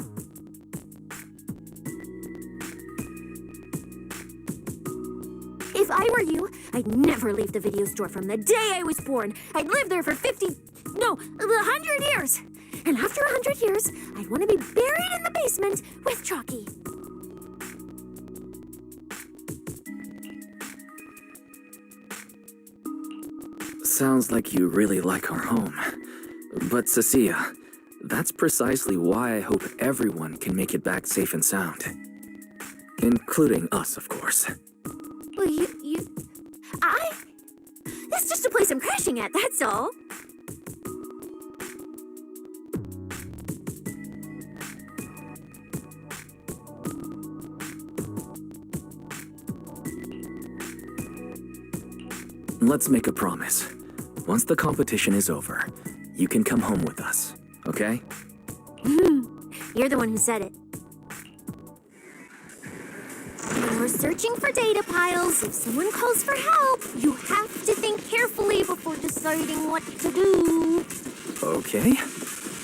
If I were you, I'd never leave the video store from the day I was born. I'd live there for 100 years. And after 100 years, I'd want to be buried in the basement with Chalky. Sounds like you really like our home. But Cecilia, that's precisely why I hope everyone can make it back safe and sound. Including us, of course. Well, That's just a place I'm crashing at, that's all. Let's make a promise. Once the competition is over, you can come home with us, okay? You're the one who said it. When we're searching for data piles, if someone calls for help, you have to think carefully before deciding what to do. Okay.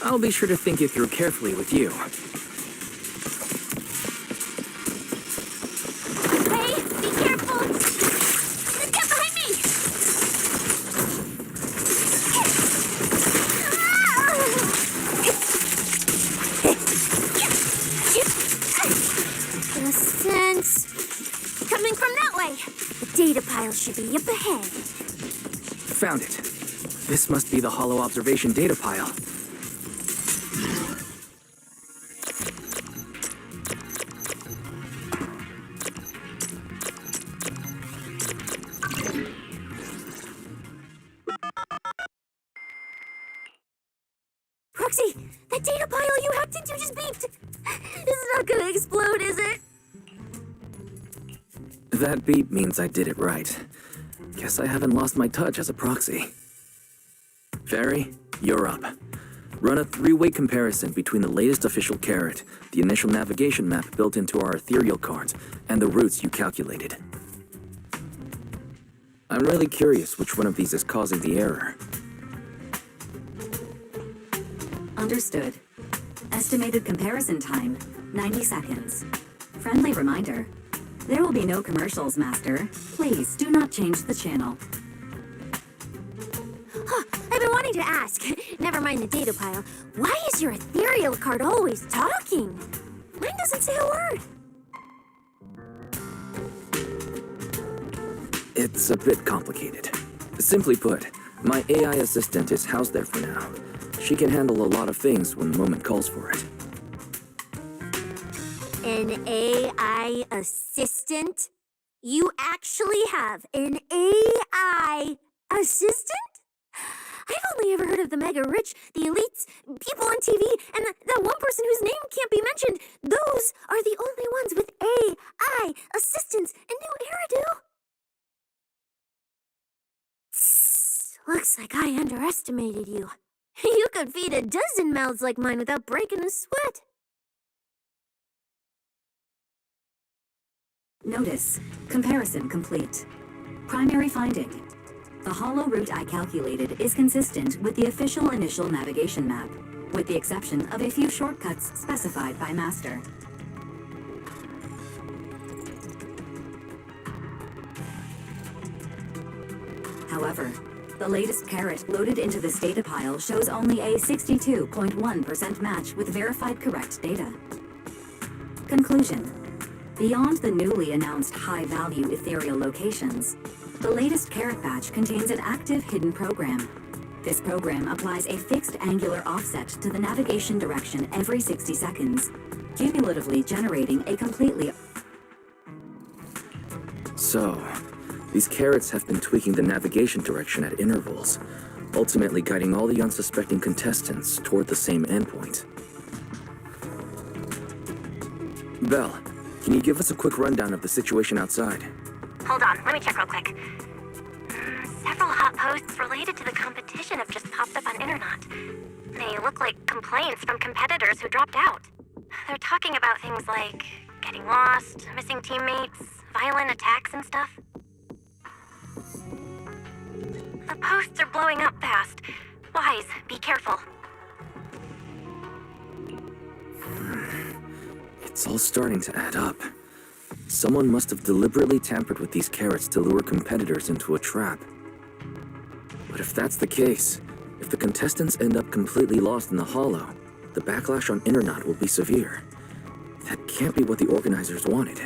I'll be sure to think it through carefully with you. Hey, be careful! Get behind me! A sense coming from that way. The data pile should be up ahead. Found it. This must be the hollow observation data pile. Proxy, that data pile you hacked into just beeped. It's not gonna explode, is it? That beep means I did it right. Guess I haven't lost my touch as a proxy. Fairy, you're up. Run a three-way comparison between the latest official carrot, the initial navigation map built into our ethereal cards, and the routes you calculated. I'm really curious which one of these is causing the error. Understood. Estimated comparison time, 90 seconds. Friendly reminder. There will be no commercials, Master. Please do not change the channel. I've been wanting to ask. Never mind the data pile. Why is your ethereal card always talking? Mine doesn't say a word. It's a bit complicated. Simply put, my AI assistant is housed there for now. She can handle a lot of things when the moment calls for it. An AI assistant? You actually have an AI assistant? I've only ever heard of the mega rich, the elites, people on TV, and that one person whose name can't be mentioned. Those are the only ones with AI assistants in New Eridu. Looks like I underestimated you. You could feed a dozen mouths like mine without breaking a sweat. Notice. Comparison complete. Primary finding. The hollow route I calculated is consistent with the official initial navigation map, with the exception of a few shortcuts specified by Master. However, the latest carrot loaded into this data pile shows only a 62.1% match with verified correct data. Conclusion. Beyond the newly announced high-value ethereal locations, the latest carrot batch contains an active hidden program. This program applies a fixed angular offset to the navigation direction every 60 seconds, cumulatively generating a completely... So, these carrots have been tweaking the navigation direction at intervals, ultimately guiding all the unsuspecting contestants toward the same endpoint. Belle, Can you give us a quick rundown of the situation outside? Hold on, let me check real quick. Several hot posts related to the competition have just popped up on Internet. They look like complaints from competitors who dropped out. They're talking about things like getting lost, missing teammates, violent attacks and stuff. The posts are blowing up fast. Wise, be careful. It's all starting to add up. Someone must have deliberately tampered with these carrots to lure competitors into a trap. But if that's the case, if the contestants end up completely lost in the hollow, the backlash on Internet will be severe. That can't be what the organizers wanted.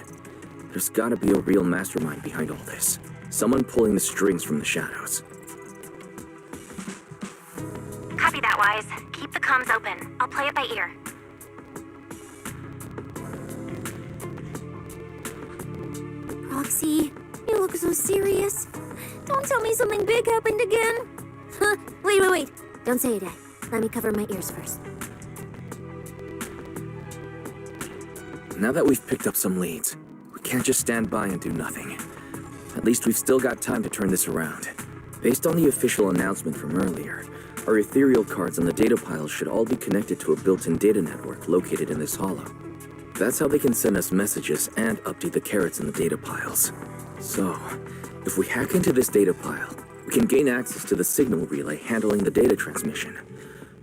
There's gotta be a real mastermind behind all this. Someone pulling the strings from the shadows. Copy that, Wise. Keep the comms open. I'll play it by ear. Roxy, you look so serious. Don't tell me something big happened again. Huh, wait. Don't say it yet. Let me cover my ears first. Now that we've picked up some leads, we can't just stand by and do nothing. At least we've still got time to turn this around. Based on the official announcement from earlier, our ethereal cards and the data piles should all be connected to a built-in data network located in this hollow. That's how they can send us messages and update the carrots in the data piles. So, if we hack into this data pile, we can gain access to the signal relay handling the data transmission.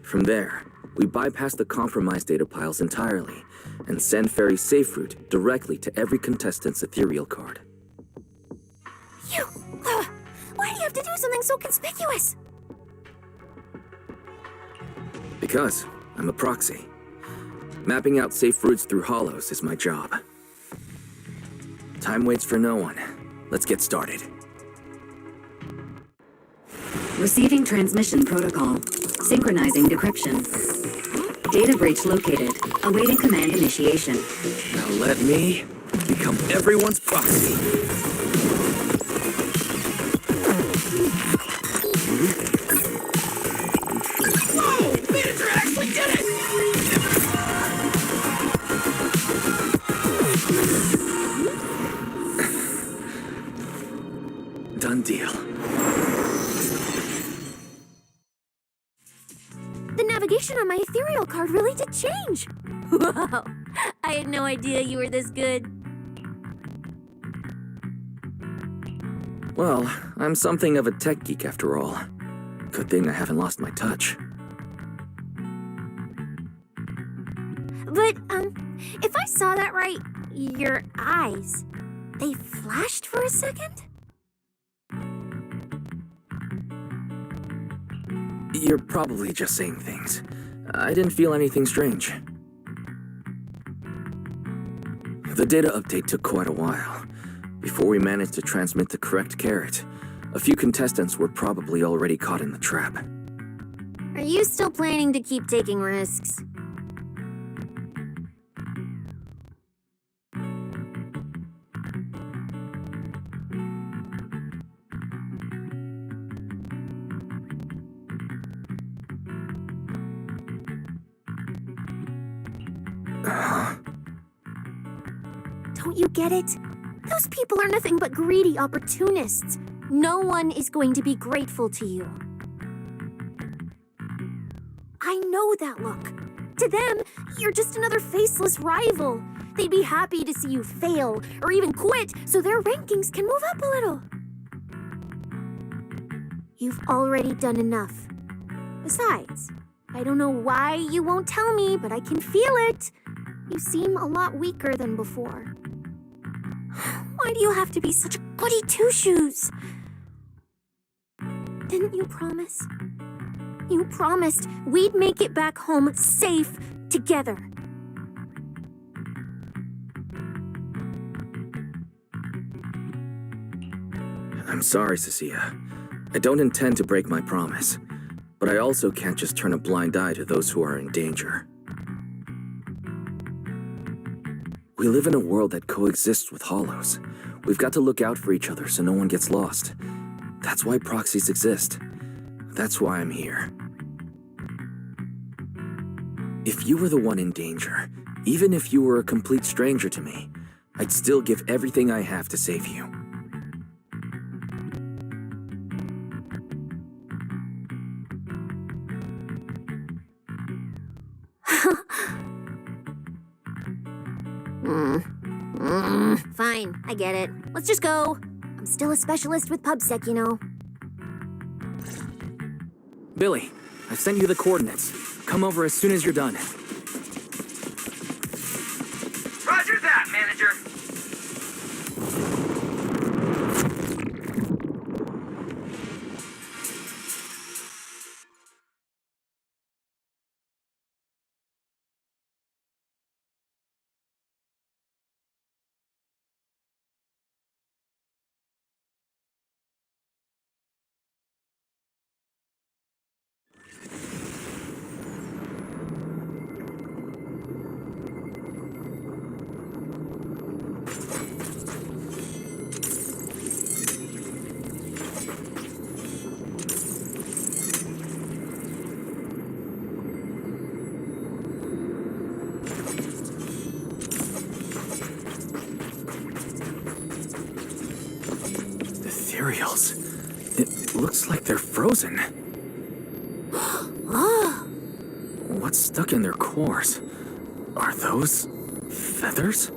From there, we bypass the compromised data piles entirely and send Fairy SafeRoute directly to every contestant's ethereal card. Why do you have to do something so conspicuous? Because I'm a proxy. Mapping out safe routes through hollows is my job. Time waits for no one. Let's get started. Receiving transmission protocol. Synchronizing decryption. Data breach located. Awaiting command initiation. Now let me become everyone's proxy. Whoa! Manager actually did it! Done deal. The navigation on my ethereal card really did change. Wow, I had no idea you were this good. Well, I'm something of a tech geek after all. Good thing I haven't lost my touch. But, if I saw that right, your eyes, they flashed for a second? You're probably just saying things. I didn't feel anything strange. The data update took quite a while. Before we managed to transmit the correct carrot, a few contestants were probably already caught in the trap. Are you still planning to keep taking risks? Don't you get it? Those people are nothing but greedy opportunists. No one is going to be grateful to you. I know that look. To them, you're just another faceless rival. They'd be happy to see you fail or even quit so their rankings can move up a little. You've already done enough. Besides, I don't know why you won't tell me, but I can feel it. You seem a lot weaker than before. Why do you have to be such a goody two-shoes? Didn't you promise? You promised we'd make it back home safe together. I'm sorry, Cecilia. I don't intend to break my promise, but I also can't just turn a blind eye to those who are in danger. We live in a world that coexists with hollows. We've got to look out for each other so no one gets lost. That's why proxies exist. That's why I'm here. If you were the one in danger, even if you were a complete stranger to me, I'd still give everything I have to save you. Fine, I get it. Let's just go. I'm still a specialist with PubSec, you know. Billy, I've sent you the coordinates. Come over as soon as you're done. Roger that, manager. Ethereals. It looks like they're frozen. What's stuck in their cores? Are those feathers?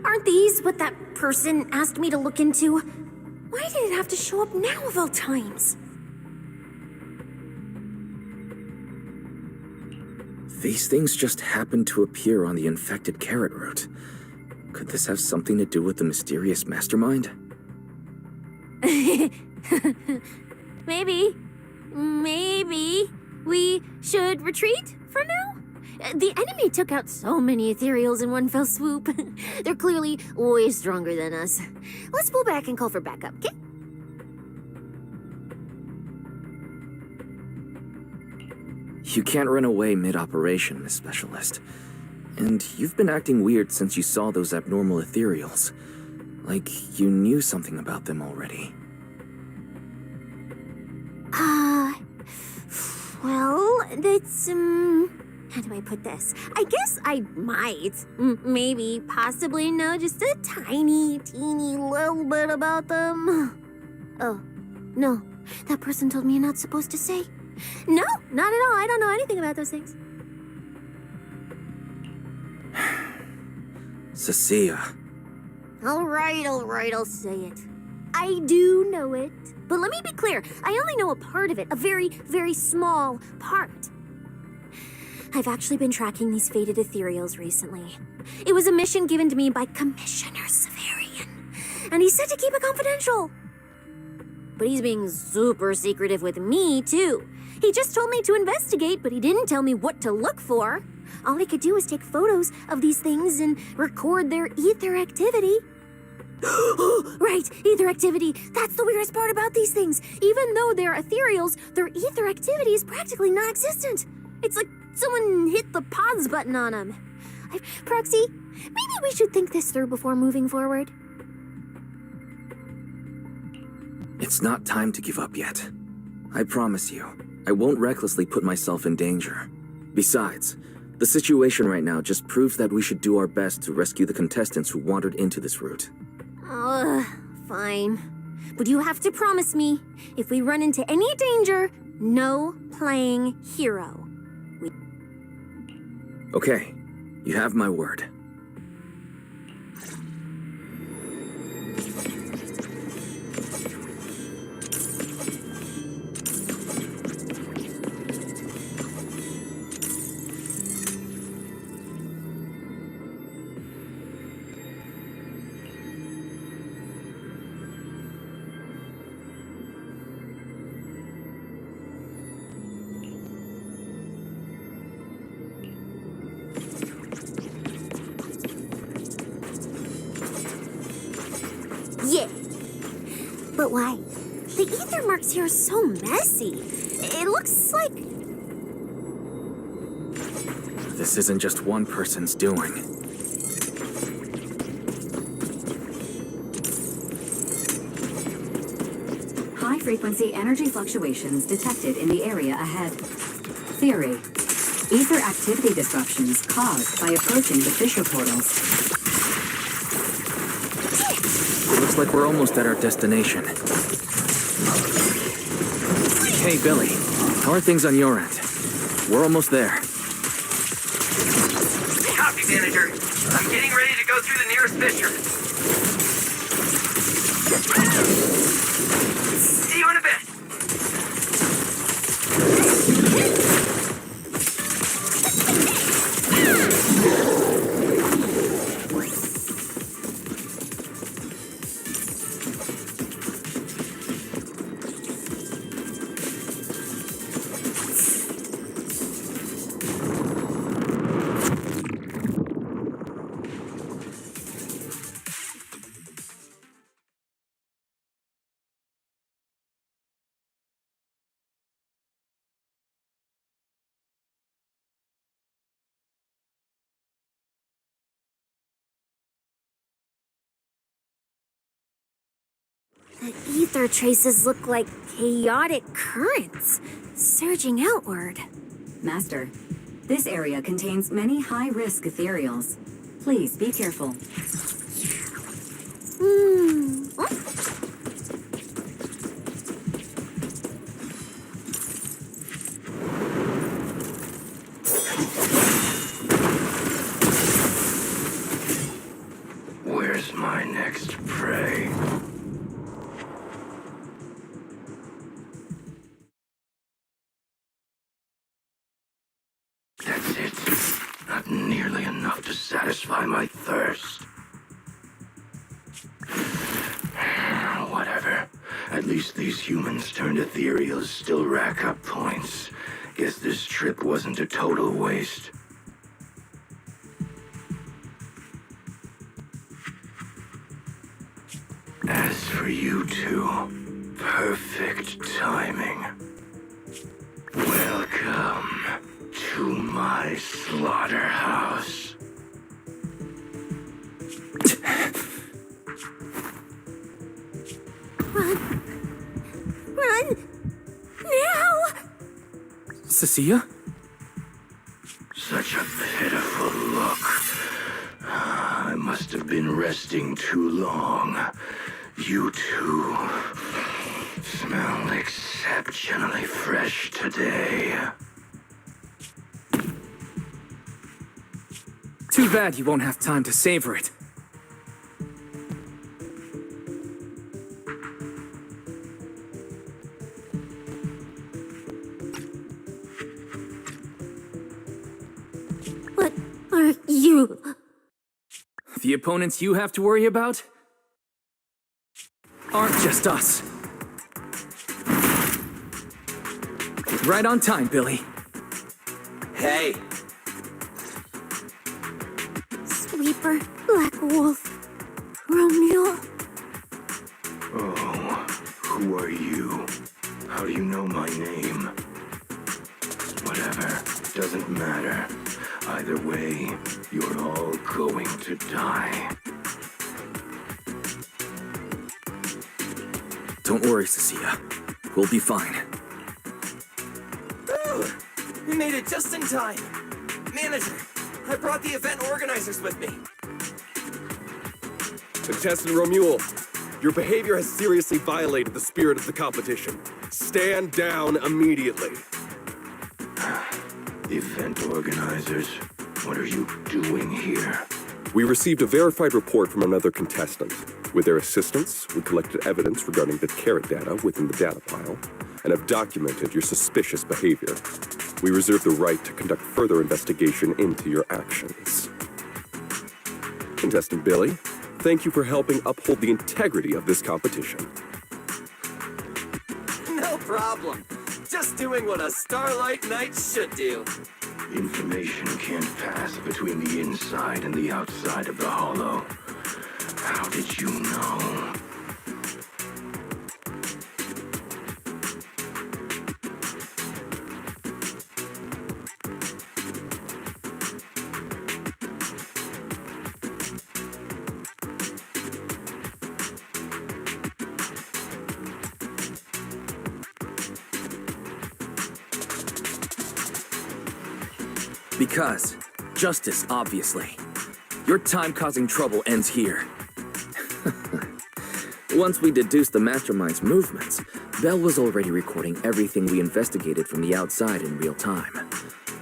Aren't these what that person asked me to look into? Why did it have to show up now of all times? These things just happened to appear on the infected carrot root. Could this have something to do with the mysterious mastermind? Maybe. Maybe we should retreat for now? The enemy took out so many ethereals in one fell swoop. They're clearly way stronger than us. Let's pull back and call for backup, okay? You can't run away mid-operation, Miss Specialist. And you've been acting weird since you saw those abnormal ethereals. Like you knew something about them already. Well, that's, how do I put this? I guess I might, maybe, possibly know just a tiny, teeny little bit about them. Oh, no, that person told me you're not supposed to say. No, not at all. I don't know anything about those things. Cecilia. All right, I'll say it. I do know it. But let me be clear, I only know a part of it, a very, very small part. I've actually been tracking these faded ethereals recently. It was a mission given to me by Commissioner Severian, and he said to keep it confidential. But he's being super secretive with me, too. He just told me to investigate, but he didn't tell me what to look for. All he could do was take photos of these things and record their ether activity. Right, ether activity. That's the weirdest part about these things. Even though they're ethereals, their ether activity is practically non-existent. It's like someone hit the pause button on them. Proxy, maybe we should think this through before moving forward. It's not time to give up yet. I promise you, I won't recklessly put myself in danger. Besides, the situation right now just proves that we should do our best to rescue the contestants who wandered into this route. Fine. But you have to promise me, if we run into any danger, no playing hero. Okay, you have my word. Yeah. But why? The ether marks here are so messy. It looks like... This isn't just one person's doing. High-frequency energy fluctuations detected in the area ahead. Theory: ether activity disruptions caused by approaching the fissure portals. Looks like we're almost at our destination. Hey, Billy. How are things on your end? We're almost there. Copy, manager. I'm getting ready to go through the nearest fissure. See you in a bit. The ether traces look like chaotic currents, surging outward. Master, this area contains many high-risk ethereals. Please be careful. Where's my next prey? That's it. Not nearly enough to satisfy my thirst. Whatever. At least these humans turned ethereals still rack up points. Guess this trip wasn't a total waste. As for you two, perfect timing. Welcome to my slaughterhouse. Run! Now! Cecilia? Such a pitiful look. I must have been resting too long. You two smell exceptionally fresh today. Too bad you won't have time to savor it. What are you? The opponents you have to worry about aren't just us. Right on time, Billy. Hey, Sweeper, Black Wolf, Romeo. Oh, who are you? How do you know my name? Whatever, doesn't matter. Either way, you're all going to die. Don't worry, Cecilia. We'll be fine. Ooh, we made it just in time. Manager, I brought the event organizers with me. Contestant Romuald, your behavior has seriously violated the spirit of the competition. Stand down immediately. Event organizers, what are you doing here? We received a verified report from another contestant. With their assistance, we collected evidence regarding the carrot data within the data pile and have documented your suspicious behavior. We reserve the right to conduct further investigation into your actions. Contestant Billy, thank you for helping uphold the integrity of this competition. No problem. Just doing what a Starlight Knight should do. Information can't pass between the inside and the outside of the hollow. How did you know? Because justice, obviously. Your time causing trouble ends here. Once we deduced the mastermind's movements, Bell was already recording everything we investigated from the outside in real time.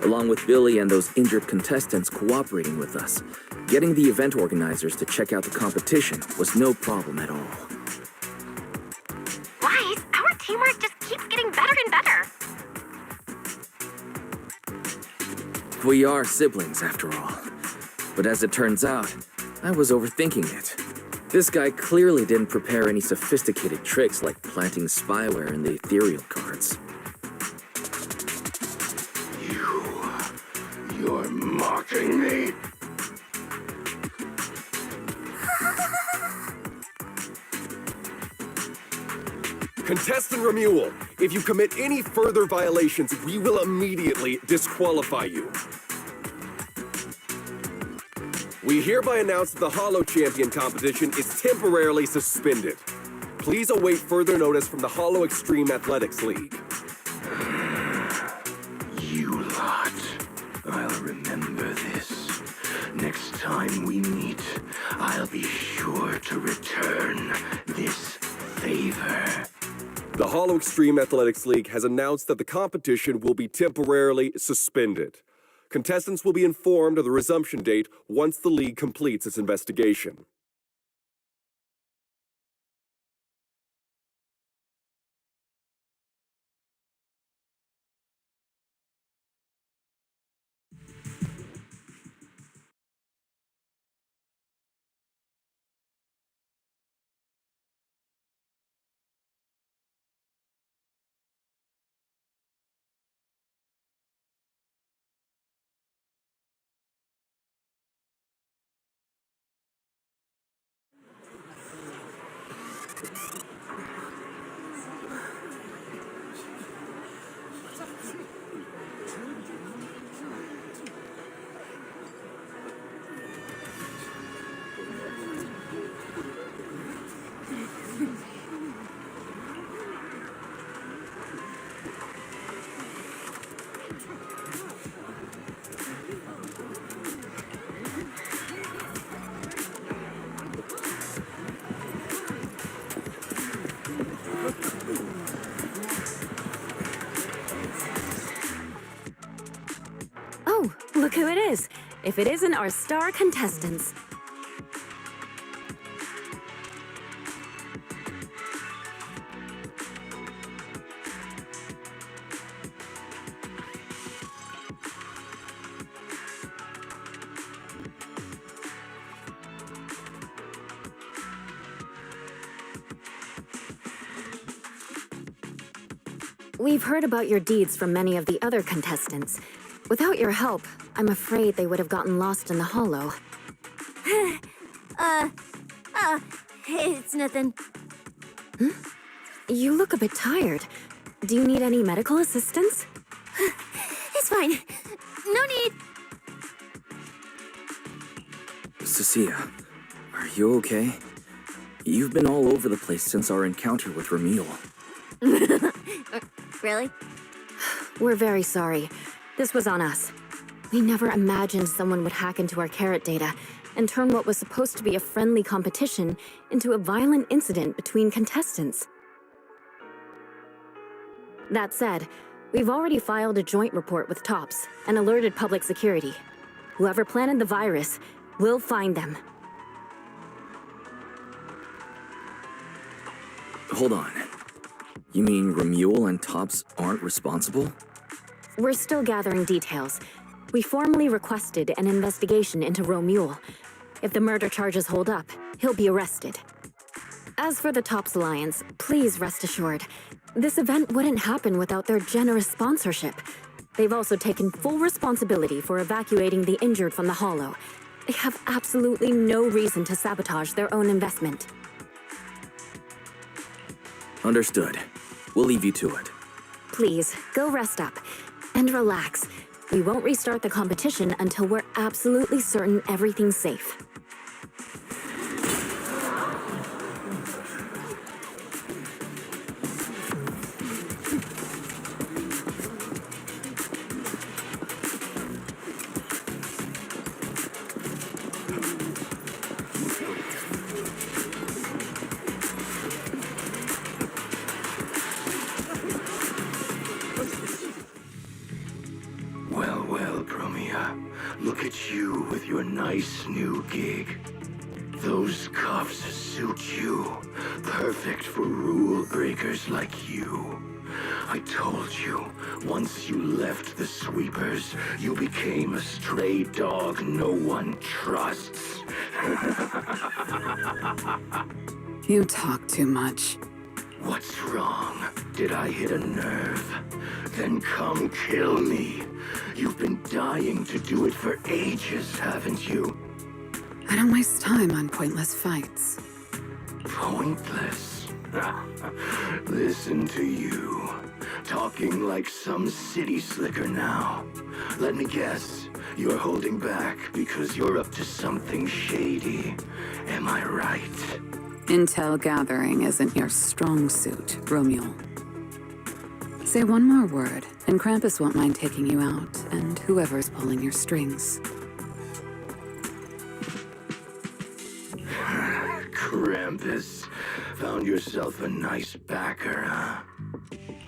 Along with Billy and those injured contestants cooperating with us, getting the event organizers to check out the competition was no problem at all. Wise, our teamwork just keeps getting better and better. We are siblings, after all. But as it turns out, I was overthinking it. This guy clearly didn't prepare any sophisticated tricks like planting spyware in the ethereal cards. You're mocking me? Contestant Remuel, if you commit any further violations, we will immediately disqualify you. We hereby announce that the Hollow Champion competition is temporarily suspended. Please await further notice from the Hollow Extreme Athletics League. You lot. I'll remember this. Next time we meet, I'll be sure to return this favor. The Hollow Extreme Athletics League has announced that the competition will be temporarily suspended. Contestants will be informed of the resumption date once the league completes its investigation. Oh, look who it is. If it isn't our star contestants. We've heard about your deeds from many of the other contestants. Without your help, I'm afraid they would have gotten lost in the hollow. It's nothing. You look a bit tired. Do you need any medical assistance? It's fine. No need. Cecilia, are you okay? You've been all over the place since our encounter with Remuel. Really? We're very sorry. This was on us. We never imagined someone would hack into our carrot data and turn what was supposed to be a friendly competition into a violent incident between contestants. That said, we've already filed a joint report with TOPS and alerted public security. Whoever planted the virus, we'll find them. Hold on. You mean Remuel and TOPS aren't responsible? We're still gathering details. We formally requested an investigation into Remuel. If the murder charges hold up, he'll be arrested. As for the TOPS Alliance, please rest assured, this event wouldn't happen without their generous sponsorship. They've also taken full responsibility for evacuating the injured from the Hollow. They have absolutely no reason to sabotage their own investment. Understood. We'll leave you to it. Please, go rest up. And relax. We won't restart the competition until we're absolutely certain everything's safe. Look at you with your nice new gig. Those cuffs suit you. Perfect for rule breakers like you. I told you, once you left the sweepers, you became a stray dog no one trusts. You talk too much. What's wrong? Did I hit a nerve? Then come kill me. You've been dying to do it for ages, haven't you? I don't waste time on pointless fights. Pointless? Listen to you. Talking like some city slicker now. Let me guess. You're holding back because you're up to something shady. Am I right? Intel gathering isn't your strong suit, Romeo. Say one more word, and Krampus won't mind taking you out, and whoever's pulling your strings. Krampus. Found yourself a nice backer, huh?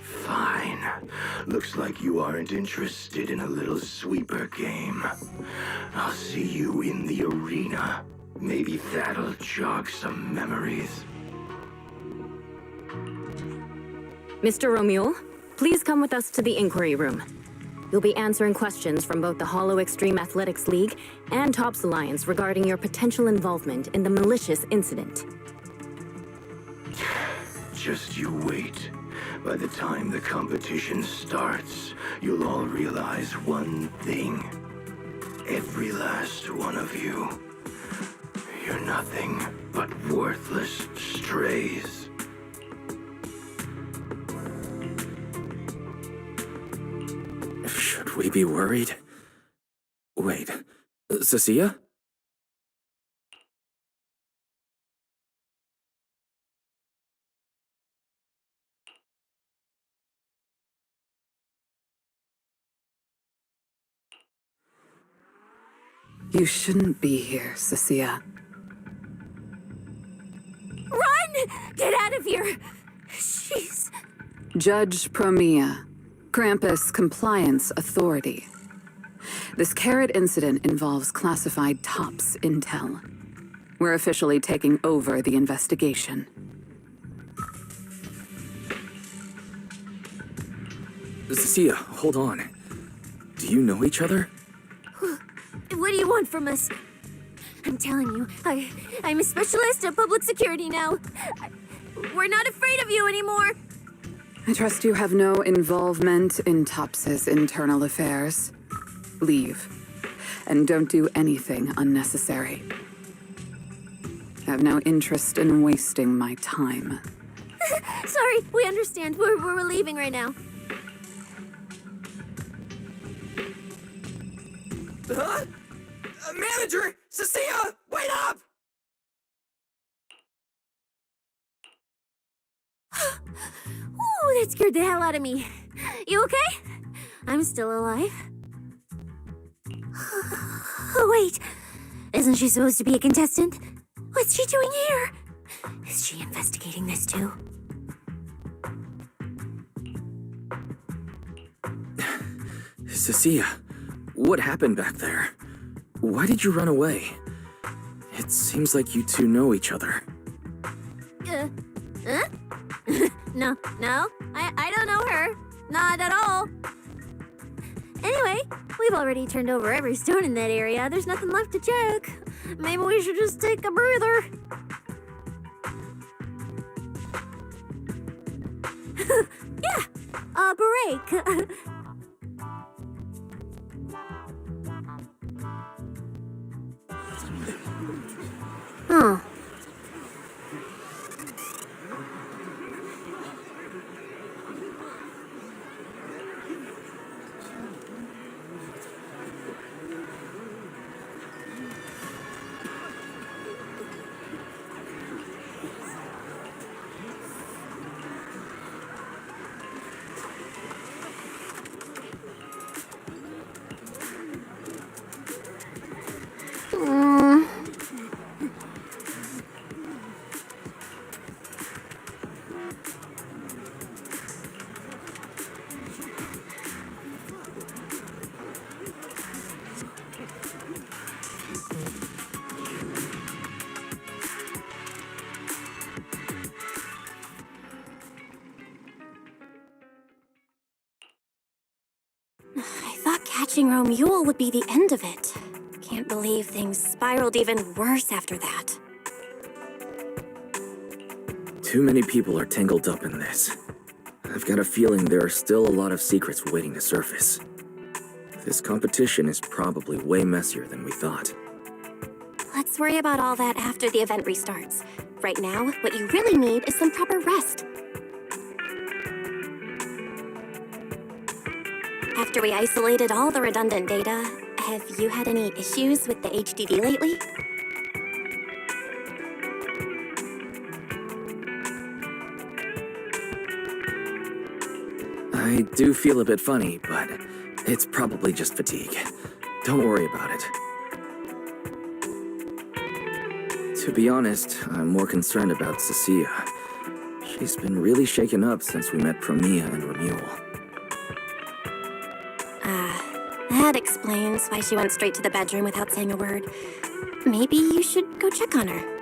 Fine. Looks like you aren't interested in a little sweeper game. I'll see you in the arena. Maybe that'll jog some memories. Mr. Romeo, please come with us to the inquiry room. You'll be answering questions from both the Hollow Extreme Athletics League and Tops Alliance regarding your potential involvement in the malicious incident. Just you wait. By the time the competition starts, you'll all realize one thing. Every last one of you. You're nothing but worthless strays. Should we be worried? Wait, Cecilia? You shouldn't be here, Cecilia. Run! Get out of here! Jeez. Judge Promia, Krampus Compliance Authority. This Carrot incident involves classified Tops intel. We're officially taking over the investigation. Cecilia, hold on. Do you know each other? What do you want from us? I'm telling you, I'm a specialist at public security now. We're not afraid of you anymore. I trust you have no involvement in Tops's internal affairs. Leave. And don't do anything unnecessary. I have no interest in wasting my time. Sorry, we understand. We're leaving right now. Huh? Manager! Cecilia! Wait up! Ooh, that scared the hell out of me. You okay? I'm still alive. Oh, wait. Isn't she supposed to be a contestant? What's she doing here? Is she investigating this too? Cecilia, what happened back there? Why did you run away? It seems like you two know each other. Huh? No, I don't know her. Not at all. Anyway, we've already turned over every stone in that area. There's nothing left to check. Maybe we should just take a breather. Yeah, a break. Huh. watching Romule would be the end of it. Can't believe things spiraled even worse after that. Too many people are tangled up in this. I've got a feeling there are still a lot of secrets waiting to surface. This competition is probably way messier than we thought. Let's worry about all that after the event restarts. Right now, what you really need is some proper rest. After we isolated all the redundant data, have you had any issues with the HDD lately? I do feel a bit funny, but it's probably just fatigue. Don't worry about it. To be honest, I'm more concerned about Cecilia. She's been really shaken up since we met Promia and Romule. That explains why she went straight to the bedroom without saying a word. Maybe you should go check on her.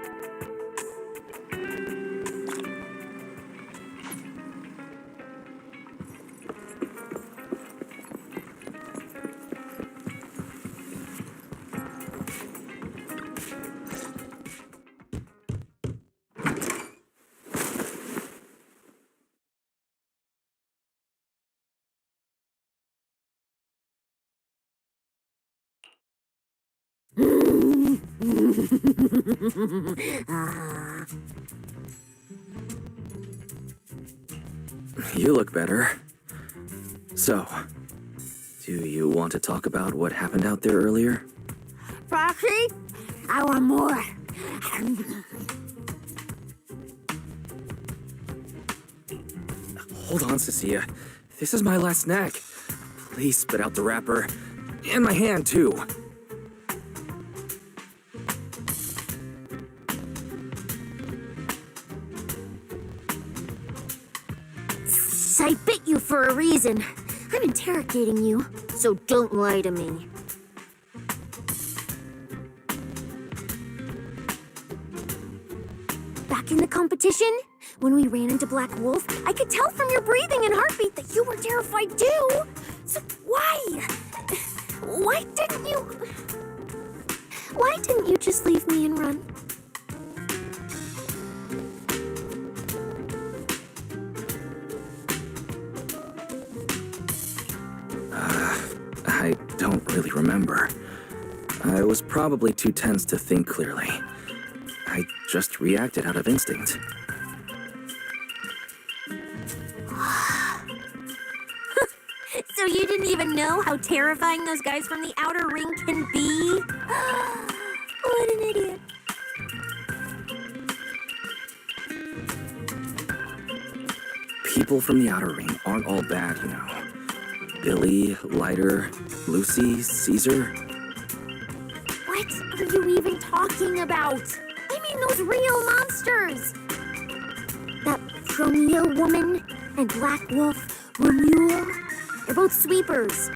You look better. So, do you want to talk about what happened out there earlier? Proxy, I want more. Hold on, Cecilia. This is my last snack. Please spit out the wrapper. And my hand, too. I bit you for a reason. I'm interrogating you, so don't lie to me. Back in the competition, when we ran into Black Wolf, I could tell from your breathing and heartbeat that you were terrified too. So why? Why didn't you just leave me and run? I don't really remember. I was probably too tense to think clearly. I just reacted out of instinct. So you didn't even know how terrifying those guys from the outer ring can be? What an idiot. People from the outer ring aren't all bad, you know. Billy, Lighter, Lucy, Caesar. What are you even talking about? I mean those real monsters! That Promia woman and Black Wolf, Romule, they're both sweepers.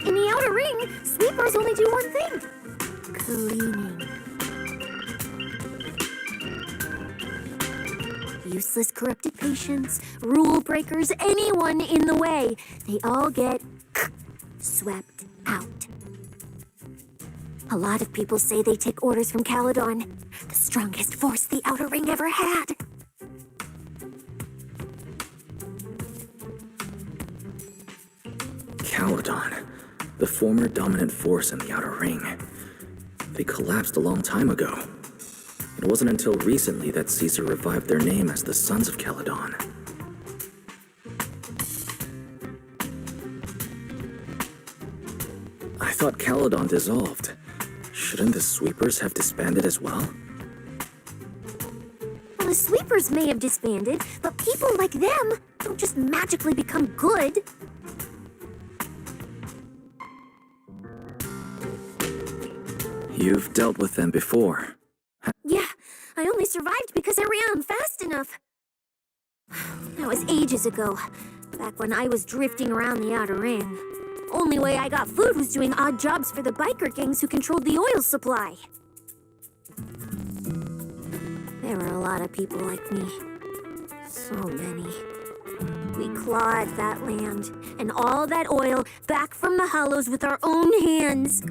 In the outer ring, sweepers only do one thing. Cleaning. Useless corrupted patients, rule breakers, anyone in the way. They all get swept out. A lot of people say they take orders from Caledon, the strongest force the Outer Ring ever had. Caledon, the former dominant force in the Outer Ring. They collapsed a long time ago. It wasn't until recently that Caesar revived their name as the Sons of Caledon. I thought Caledon dissolved. Shouldn't the Sweepers have disbanded as well? Well, the Sweepers may have disbanded, but people like them don't just magically become good. You've dealt with them before. Yeah, I only survived because I ran fast enough. That was ages ago, back when I was drifting around the Outer Ring. Only way I got food was doing odd jobs for the biker gangs who controlled the oil supply. There were a lot of people like me. So many. We clawed that land and all that oil back from the hollows with our own hands.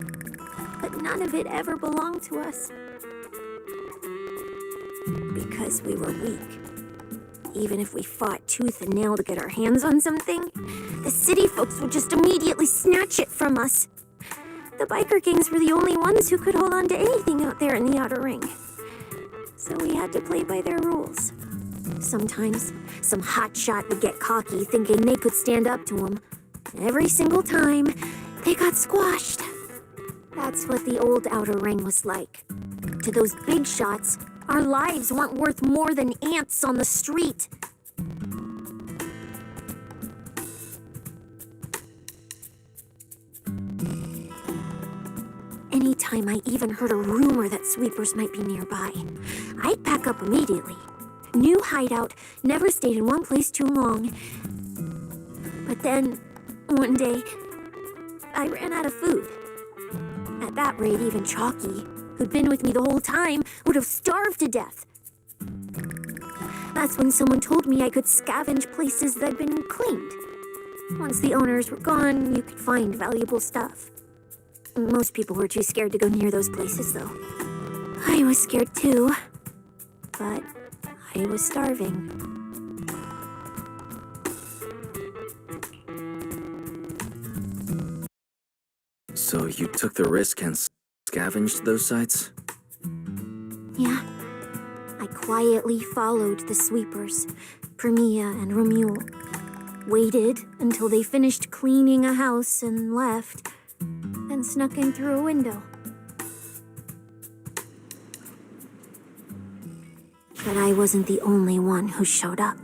But none of it ever belonged to us. Because we were weak. Even if we fought tooth and nail to get our hands on something, the city folks would just immediately snatch it from us. The biker gangs were the only ones who could hold on to anything out there in the outer ring. So we had to play by their rules. Sometimes, some hotshot would get cocky thinking they could stand up to them. Every single time, they got squashed. That's what the old outer ring was like. To those big shots, our lives weren't worth more than ants on the street. Anytime I even heard a rumor that sweepers might be nearby, I'd pack up immediately. New hideout, never stayed in one place too long. But then, one day, I ran out of food. At that rate, even Chalky, who'd been with me the whole time, would have starved to death. That's when someone told me I could scavenge places that'd been cleaned. Once the owners were gone, you could find valuable stuff. Most people were too scared to go near those places, though. I was scared too, but I was starving. So you took the risk and scavenged those sites? Yeah. I quietly followed the sweepers, Premia and Romuald. Waited until they finished cleaning a house and left, and snuck in through a window. But I wasn't the only one who showed up.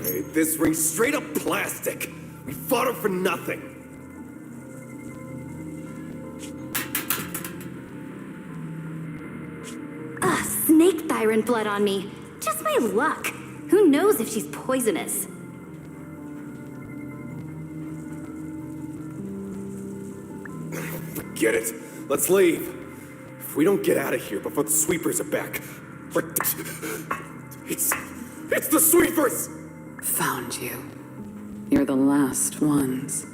Hey, this ring's straight up plastic. We fought it for nothing. Ugh, snake tyrant blood on me. Just my luck. Who knows if she's poisonous? Forget it. Let's leave. If we don't get out of here before the sweepers are back, we're... It's the sweepers! Found you. You're the last ones.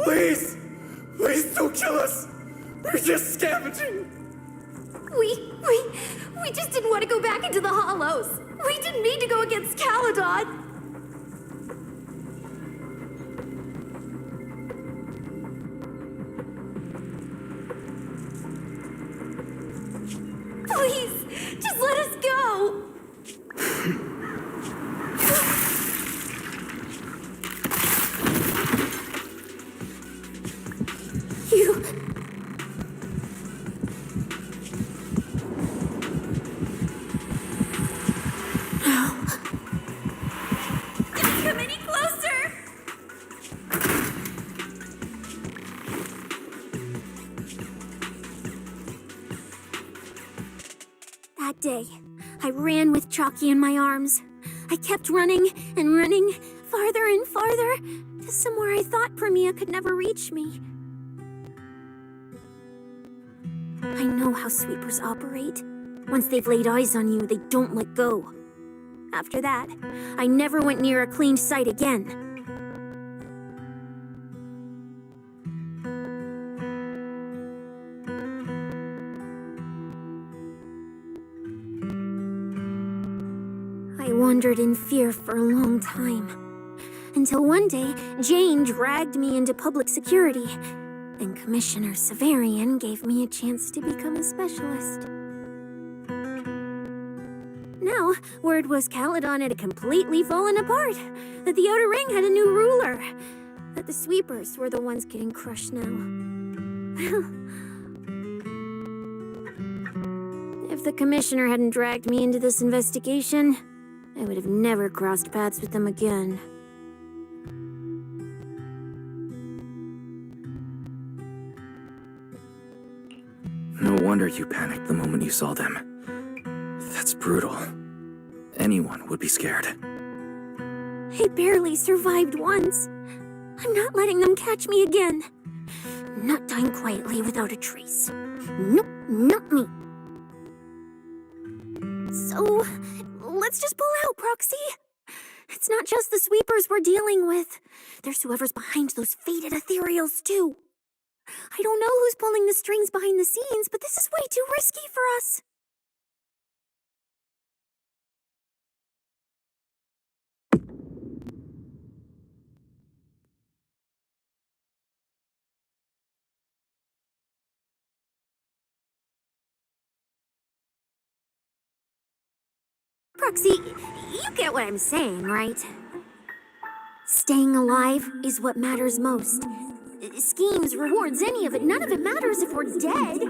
Please! Please don't kill us! We're just scavenging! We just didn't want to go back into the hollows. We didn't mean to go against Caledon. Please, just let us go. You... Don't come any closer. That day, I ran with Chalky in my arms. I kept running and running, farther and farther, to somewhere I thought Premia could never reach me. I know how sweepers operate. Once they've laid eyes on you, they don't let go. After that, I never went near a cleaned site again. I wandered in fear for a long time, until one day, Jane dragged me into public security, and Commissioner Severian gave me a chance to become a specialist. Now, word was Caledon had completely fallen apart, that the Outer Ring had a new ruler, that the sweepers were the ones getting crushed now. If the Commissioner hadn't dragged me into this investigation, I would have never crossed paths with them again. No wonder you panicked the moment you saw them. That's brutal. Anyone would be scared. I barely survived once. I'm not letting them catch me again. Not dying quietly without a trace. Nope, not me. So, let's just pull out, Proxy. It's not just the sweepers we're dealing with. There's whoever's behind those faded ethereals, too. I don't know who's pulling the strings behind the scenes, but this is way too risky for us. Proxy, you get what I'm saying, right? Staying alive is what matters most. Schemes, rewards, any of it, none of it matters if we're dead.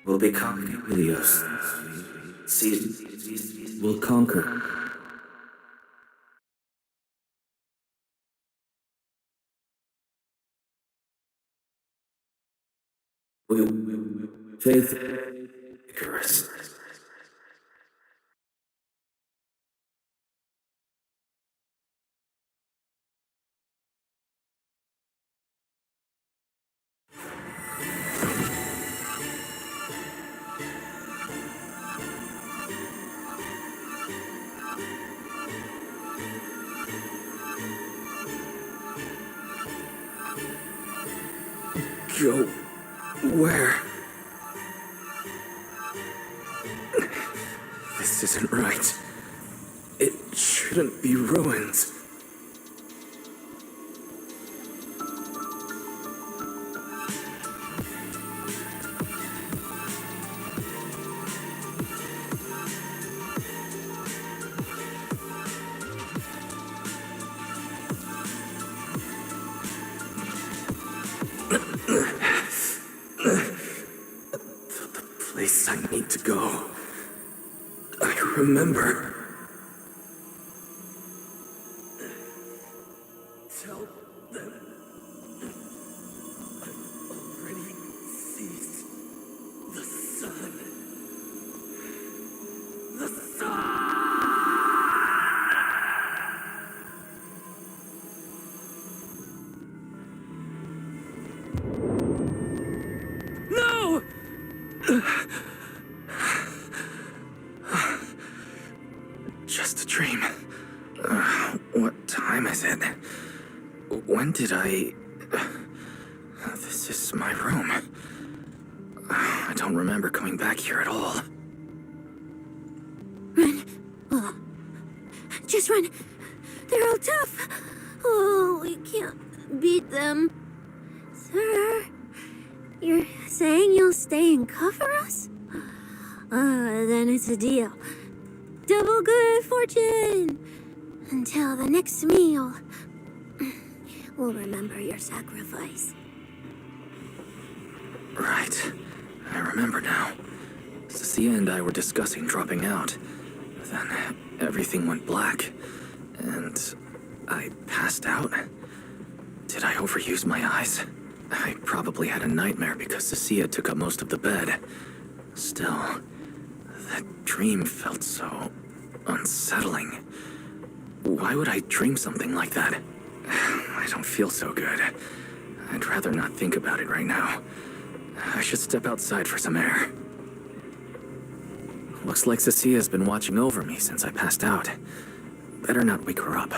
We'll be conquering Helios. We'll conquer. Faith, Icarus. Go where? This isn't right. It shouldn't be ruins. Place I need to go. I remember. Tell them I've already seized the sun. The sun! No! Just a dream. What time is it? When did I... This is my room. I don't remember coming back here at all. Run. Oh. Just run. They're all tough. Oh, we can't beat them. Sir, you're saying you'll stay and cover us? Then it's a deal. Double good fortune! Until the next meal. We'll remember your sacrifice. Right. I remember now. Cecilia and I were discussing dropping out. Then everything went black. And I passed out. Did I overuse my eyes? I probably had a nightmare because Cecilia took up most of the bed. Still, that dream felt so unsettling. Why would I dream something like that? I don't feel so good. I'd rather not think about it right now. I should step outside for some air. Looks like Cecilia's been watching over me since I passed out. Better not wake her up.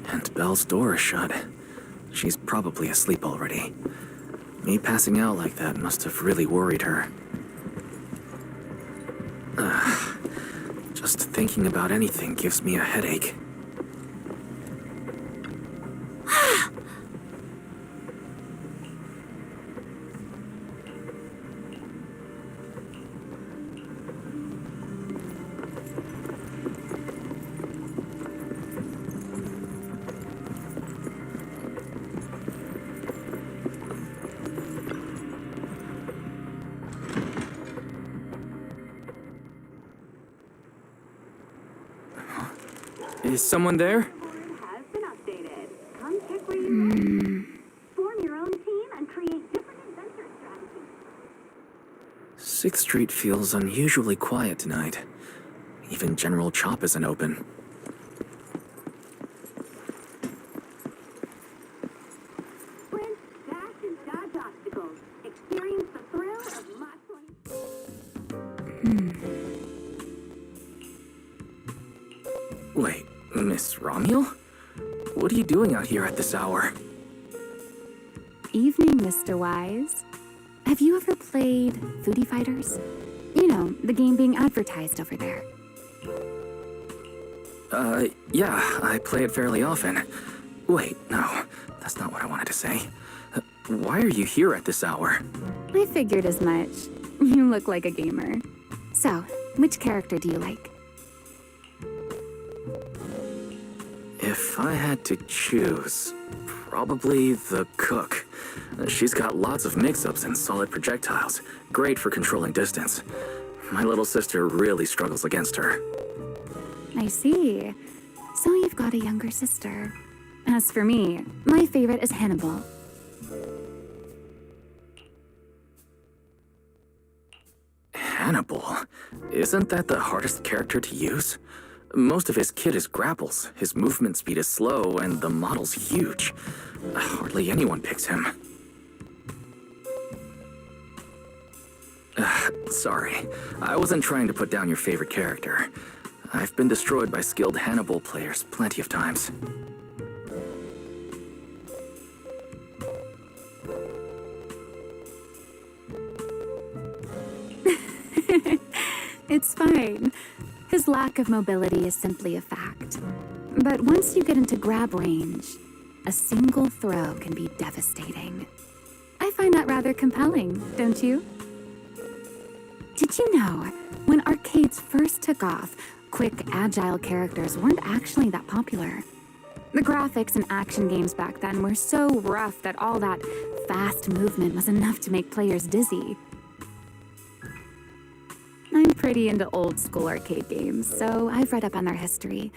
And Belle's door is shut. She's probably asleep already. Me passing out like that must have really worried her. Just thinking about anything gives me a headache. Is someone there? Has been updated. Come check where you form your own team and create different adventure strategies. 6th Street feels unusually quiet tonight. Even General Chop isn't open. Sprint, dash, and dodge obstacles. Experience the thrill of mastery. Wait, Miss Romuel? What are you doing out here at this hour? Evening, Mr. Wise. Have you ever played Foodie Fighters? You know, the game being advertised over there. Yeah, I play it fairly often. Wait, no, that's not what I wanted to say. Why are you here at this hour? I figured as much. You look like a gamer. So, which character do you like? If I had to choose, probably the cook. She's got lots of mix-ups and solid projectiles. Great for controlling distance. My little sister really struggles against her. I see. So you've got a younger sister. As for me, my favorite is Hannibal. Hannibal? Isn't that the hardest character to use? Most of his kit is grapples, his movement speed is slow, and the model's huge. Hardly anyone picks him. Sorry, I wasn't trying to put down your favorite character. I've been destroyed by skilled Hannibal players plenty of times. It's fine. His lack of mobility is simply a fact. But once you get into grab range, a single throw can be devastating. I find that rather compelling, don't you? Did you know, when arcades first took off, quick, agile characters weren't actually that popular? The graphics in action games back then were so rough that all that fast movement was enough to make players dizzy. I'm pretty into old school arcade games, so I've read up on their history.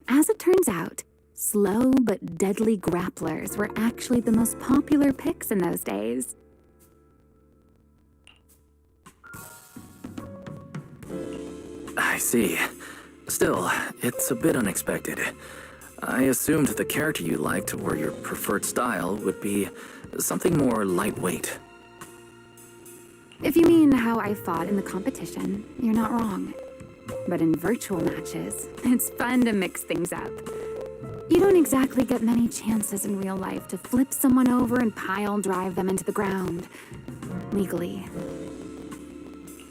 As it turns out, slow but deadly grapplers were actually the most popular picks in those days. I see. Still, it's a bit unexpected. I assumed the character you liked or your preferred style would be something more lightweight. If you mean how I fought in the competition, you're not wrong. But in virtual matches, it's fun to mix things up. You don't exactly get many chances in real life to flip someone over and pile drive them into the ground. Legally.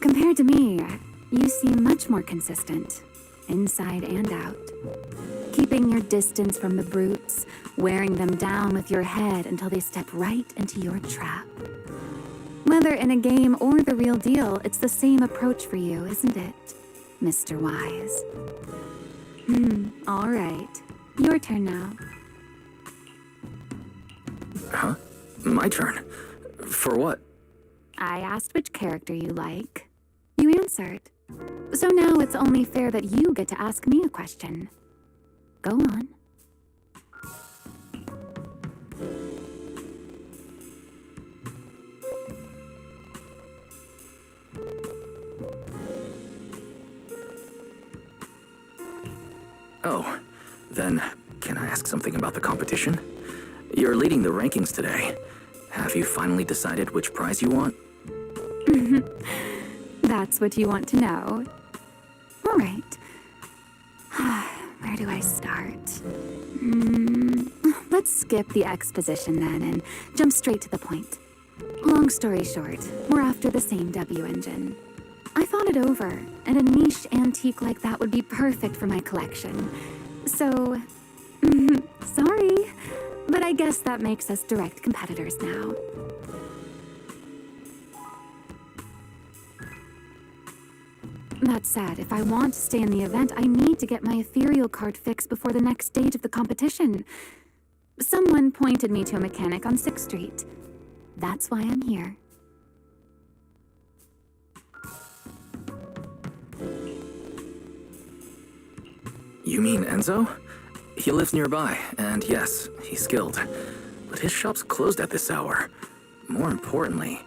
Compared to me, you seem much more consistent, inside and out. Keeping your distance from the brutes, wearing them down with your head until they step right into your trap. Whether in a game or the real deal, it's the same approach for you, isn't it, Mr. Wise? All right. Your turn now. Huh? My turn? For what? I asked which character you like. You answered. So now it's only fair that you get to ask me a question. Go on. Oh, then can I ask something about the competition? You're leading the rankings today. Have you finally decided which prize you want? That's what you want to know. All right. Where do I start? Let's skip the exposition then and jump straight to the point. Long story short, we're after the same W engine. I thought it over, and a niche antique like that would be perfect for my collection. So, sorry, but I guess that makes us direct competitors now. That said, if I want to stay in the event, I need to get my ethereal card fixed before the next stage of the competition. Someone pointed me to a mechanic on 6th Street. That's why I'm here. You mean Enzo? He lives nearby, and yes, he's skilled. But his shop's closed at this hour. More importantly,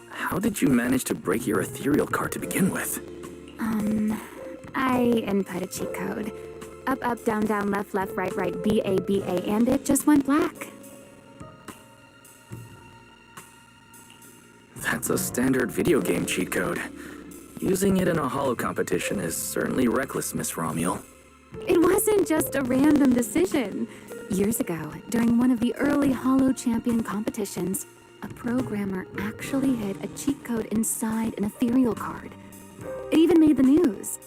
how did you manage to break your ethereal card to begin with? I input a cheat code. Up, up, down, down, left, left, right, right, BA, BA, and it just went black. That's a standard video game cheat code. Using it in a holo competition is certainly reckless, Miss Romuel. It wasn't just a random decision. Years ago, during one of the early Holo Champion competitions, a programmer actually hid a cheat code inside an ethereal card. It even made the news.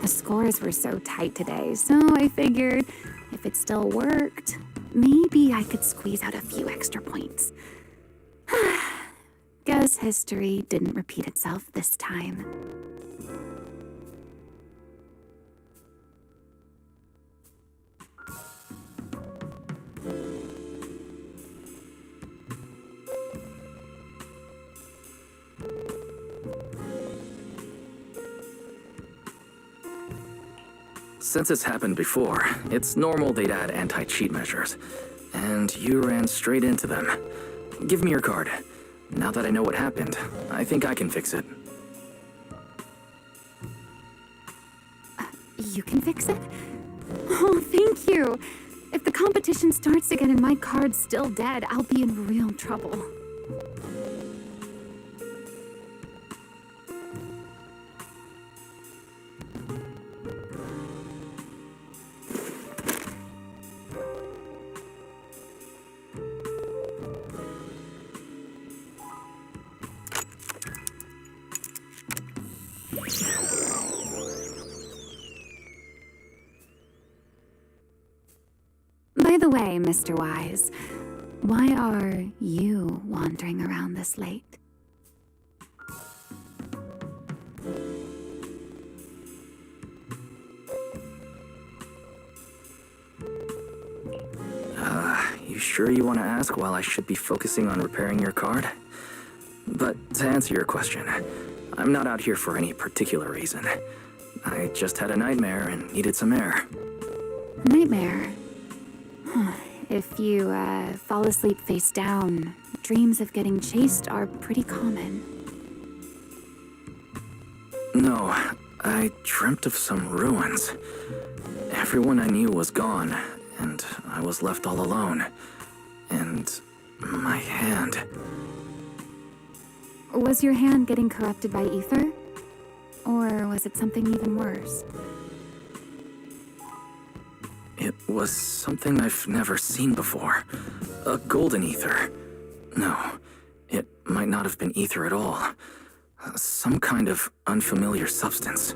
The scores were so tight today, so I figured if it still worked, maybe I could squeeze out a few extra points. Guess history didn't repeat itself this time. Since it's happened before, it's normal they'd add anti-cheat measures. And you ran straight into them. Give me your card. Now that I know what happened, I think I can fix it. You can fix it? Oh, thank you. If the competition starts again and my card's still dead, I'll be in real trouble. By the way, Mr. Wise, why are you wandering around this late? You sure you want to ask while I should be focusing on repairing your card? But to answer your question, I'm not out here for any particular reason. I just had a nightmare and needed some air. Nightmare? If you fall asleep face down, dreams of getting chased are pretty common. No, I dreamt of some ruins. Everyone I knew was gone, and I was left all alone. And my hand. Was your hand getting corrupted by ether? Or was it something even worse? It was something I've never seen before. A golden ether. No, it might not have been ether at all. Some kind of unfamiliar substance.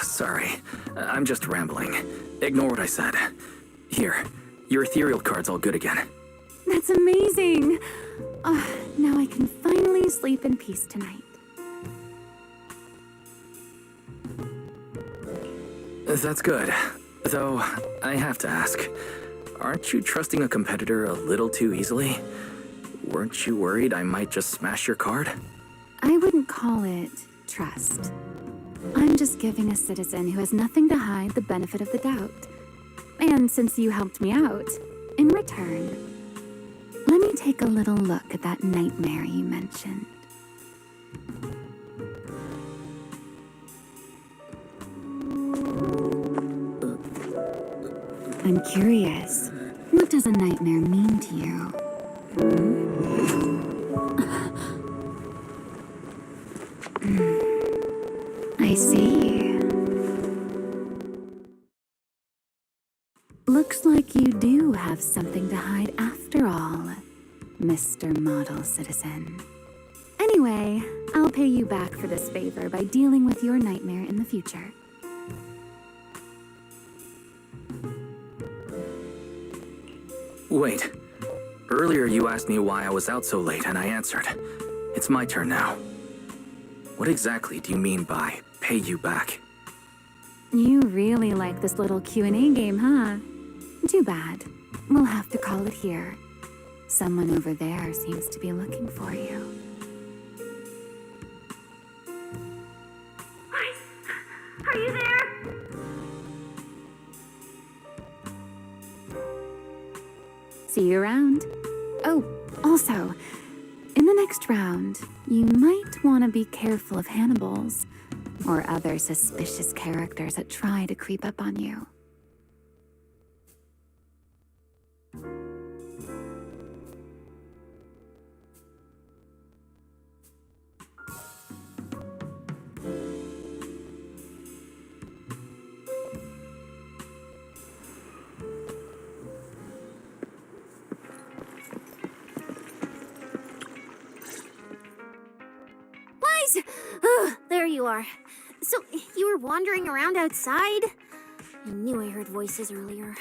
Sorry, I'm just rambling. Ignore what I said. Here, your ethereal card's all good again. That's amazing! Now I can finally sleep in peace tonight. That's good. Though, I have to ask, aren't you trusting a competitor a little too easily? Weren't you worried I might just smash your card? I wouldn't call it trust. I'm just giving a citizen who has nothing to hide the benefit of the doubt. And since you helped me out, in return, let me take a little look at that nightmare you mentioned. I'm curious, what does a nightmare mean to you? I see. Looks like have something to hide after all, Mr. Model Citizen. Anyway, I'll pay you back for this favor by dealing with your nightmare in the future. Wait. Earlier you asked me why I was out so late, and I answered. It's my turn now. What exactly do you mean by pay you back? You really like this little Q&A game, huh? Too bad. We'll have to call it here. Someone over there seems to be looking for you. Are you there? See you around. Oh, also, in the next round, you might want to be careful of Hannibals or other suspicious characters that try to creep up on you. There you are. So, you were wandering around outside? I knew I heard voices earlier.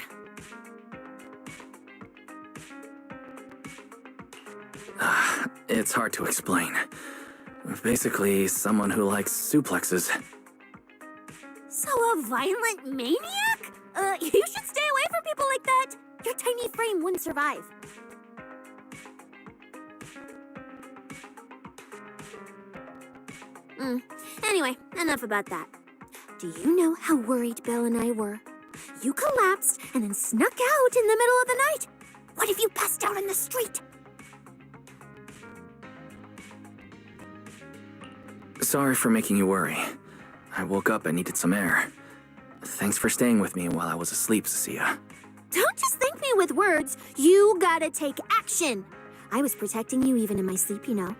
It's hard to explain. Basically, someone who likes suplexes. So a violent maniac? You should stay away from people like that. Your tiny frame wouldn't survive. Anyway, enough about that. Do you know how worried Belle and I were? You collapsed and then snuck out in the middle of the night. What if you passed out in the street? Sorry for making you worry. I woke up and needed some air. Thanks for staying with me while I was asleep, Cecilia. Don't just thank me with words. You gotta take action. I was protecting you even in my sleep, you know.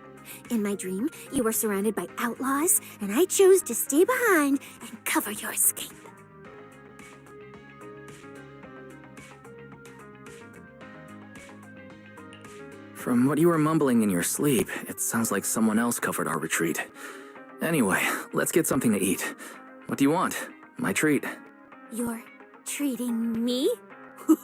In my dream, you were surrounded by outlaws, and I chose to stay behind and cover your escape. From what you were mumbling in your sleep, it sounds like someone else covered our retreat. Anyway, let's get something to eat. What do you want? My treat. You're treating me? Yeah!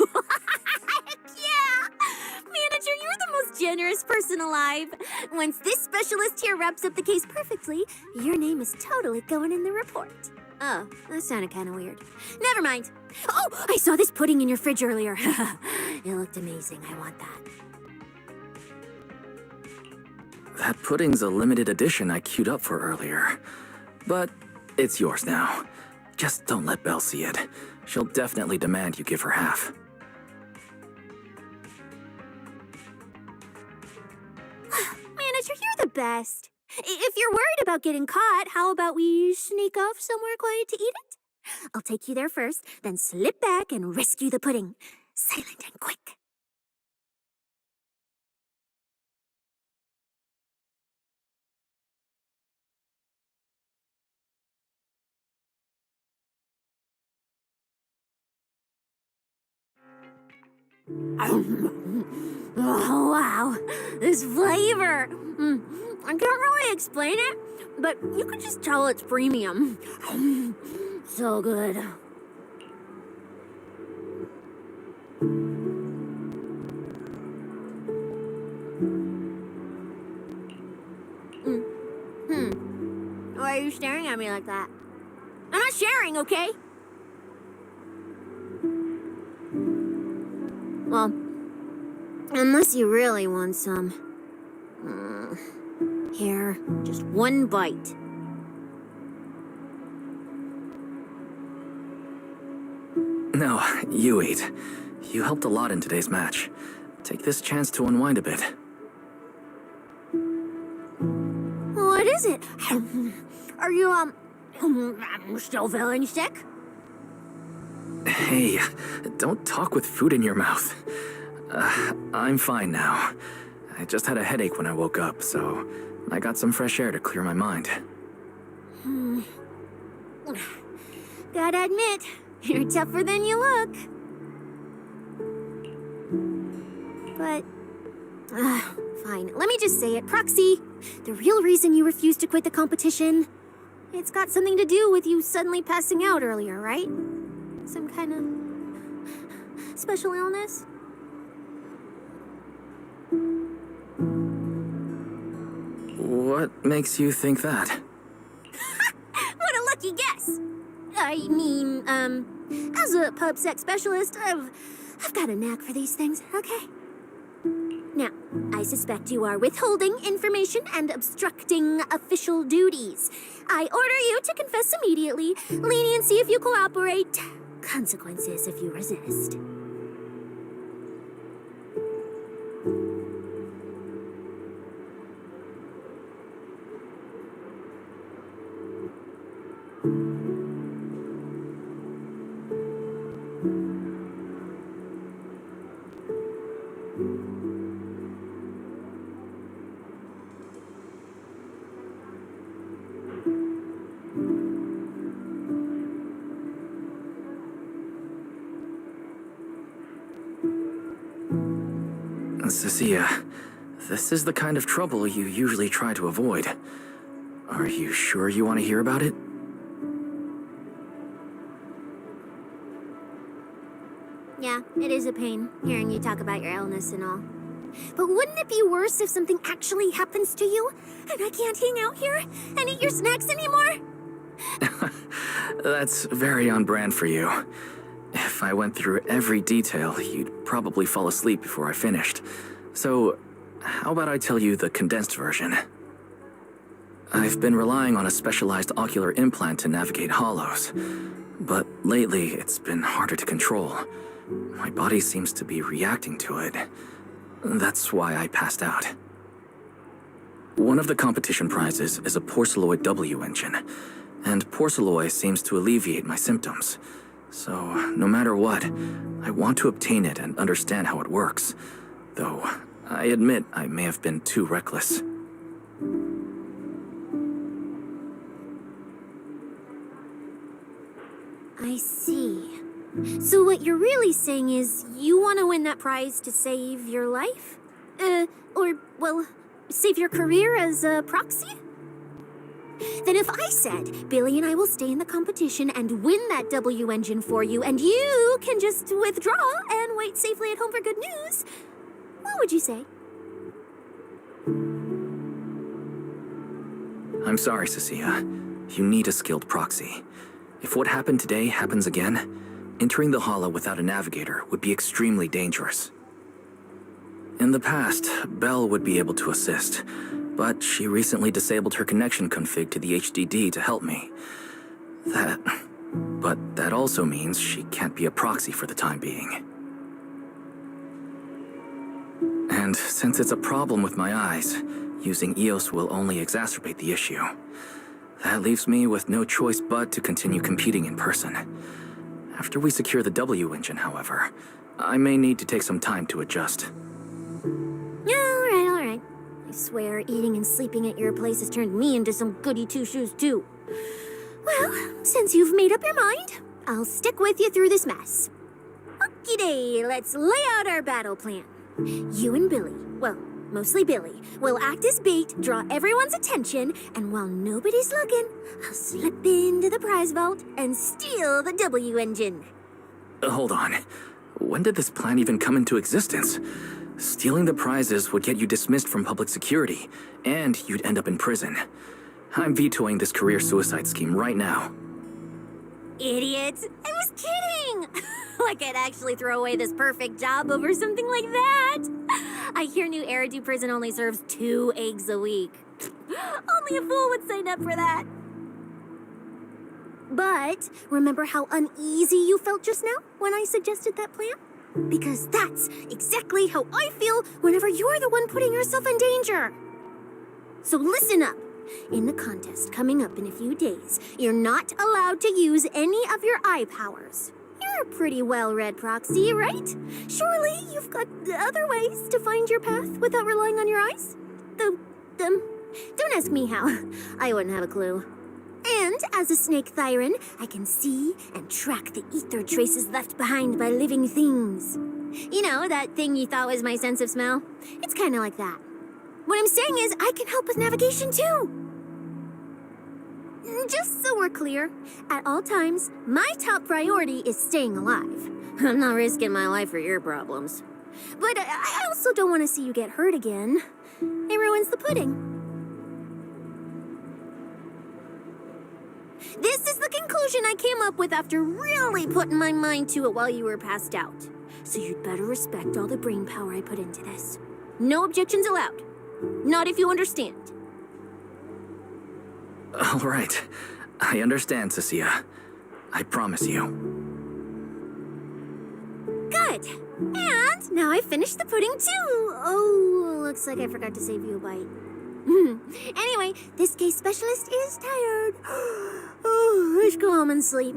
Manager, you're the most generous person alive. Once this specialist here wraps up the case perfectly, your name is totally going in the report. Oh, that sounded kind of weird. Never mind. Oh, I saw this pudding in your fridge earlier. It looked amazing. I want that. That pudding's a limited edition I queued up for earlier. But it's yours now. Just don't let Belle see it. She'll definitely demand you give her half. Manager, you're the best. If you're worried about getting caught, how about we sneak off somewhere quiet to eat it? I'll take you there first, then slip back and rescue the pudding. Silent and quick. Oh, wow. This flavor. I can't really explain it, but you can just tell it's premium. So good. Why are you staring at me like that? I'm not sharing, okay? Well, unless you really want some. Here, just one bite. No, you eat. You helped a lot in today's match. Take this chance to unwind a bit. What is it? Are you, still feeling sick? Hey, don't talk with food in your mouth. I'm fine now. I just had a headache when I woke up, so I got some fresh air to clear my mind. Gotta admit, you're tougher than you look. But, fine. Let me just say it. Proxy, the real reason you refused to quit the competition, it's got something to do with you suddenly passing out earlier, right? Some kind of special illness? What makes you think that? What a lucky guess! I mean, as a pub sex specialist, I've got a knack for these things, okay? Now, I suspect you are withholding information and obstructing official duties. I order you to confess immediately, leniency if you cooperate, consequences if you resist. Cecilia, this is the kind of trouble you usually try to avoid. Are you sure you want to hear about it? Yeah, it is a pain, hearing you talk about your illness and all. But wouldn't it be worse if something actually happens to you, and I can't hang out here and eat your snacks anymore? That's very on brand for you. If I went through every detail, you'd probably fall asleep before I finished. So, how about I tell you the condensed version? I've been relying on a specialized ocular implant to navigate hollows, but lately it's been harder to control. My body seems to be reacting to it. That's why I passed out. One of the competition prizes is a Porceloid W engine, and Porceloid seems to alleviate my symptoms. So, no matter what, I want to obtain it and understand how it works. Though, I admit I may have been too reckless. I see. So what you're really saying is you want to win that prize to save your life? Well, save your career as a proxy? Then if I said, Billy and I will stay in the competition and win that W engine for you, and you can just withdraw and wait safely at home for good news, what would you say? I'm sorry, Cecilia. You need a skilled proxy. If what happened today happens again, entering the hollow without a navigator would be extremely dangerous. In the past, Belle would be able to assist, but she recently disabled her connection config to the HDD to help me. But that also means she can't be a proxy for the time being. And since it's a problem with my eyes, using EOS will only exacerbate the issue. That leaves me with no choice but to continue competing in person. After we secure the W engine, however, I may need to take some time to adjust. All right. I swear, eating and sleeping at your place has turned me into some goody two-shoes, too. Well, since you've made up your mind, I'll stick with you through this mess. Okie-day, let's lay out our battle plan. You and Billy, well, mostly Billy, will act as bait, draw everyone's attention, and while nobody's looking, I'll slip into the prize vault and steal the W engine. Hold on. When did this plan even come into existence? Stealing the prizes would get you dismissed from public security, and you'd end up in prison. I'm vetoing this career suicide scheme right now. Idiot! I was kidding! Like I'd actually throw away this perfect job over something like that! I hear New Eridu Prison only serves 2 eggs a week. Only a fool would sign up for that. But remember how uneasy you felt just now when I suggested that plan? Because that's exactly how I feel whenever you're the one putting yourself in danger. So listen up. In the contest coming up in a few days, you're not allowed to use any of your eye powers. You're a pretty well-read proxy, right? Surely you've got other ways to find your path without relying on your eyes? Don't ask me how. I wouldn't have a clue. And as a snake Thyran, I can see and track the ether traces left behind by living things. You know, that thing you thought was my sense of smell? It's kind of like that. What I'm saying is, I can help with navigation too. Just so we're clear, at all times, my top priority is staying alive. I'm not risking my life for your problems. But I also don't want to see you get hurt again. It ruins the pudding. This is the conclusion I came up with after really putting my mind to it while you were passed out. So you'd better respect all the brain power I put into this. No objections allowed. Not if you understand. All right. I understand, Cecilia. I promise you. Good. And now I finished the pudding too. Oh, looks like I forgot to save you a bite. Anyway, this case specialist is tired. Oh, let's go home and sleep.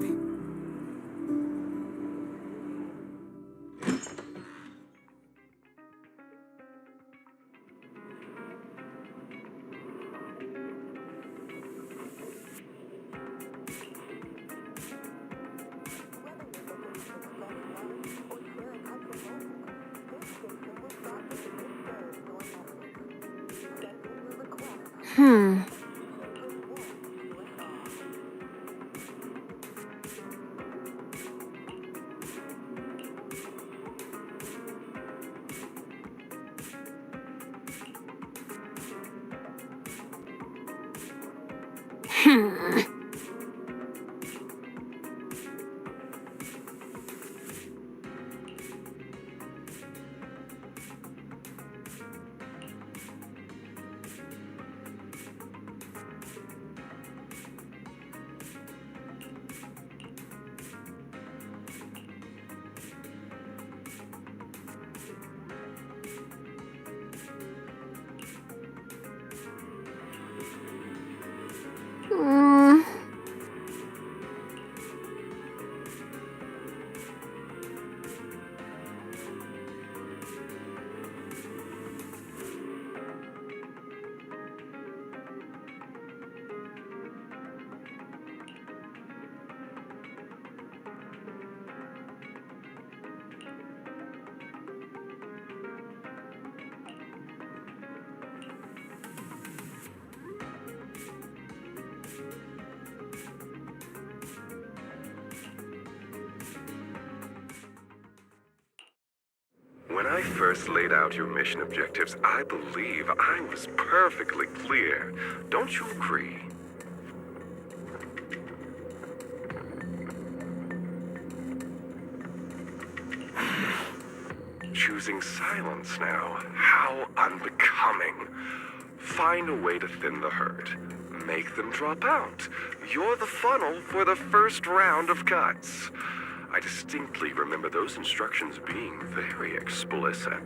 When I first laid out your mission objectives, I believe I was perfectly clear. Don't you agree? Choosing silence now. How unbecoming. Find a way to thin the herd. Make them drop out. You're the funnel for the first round of cuts. I distinctly remember those instructions being very explicit.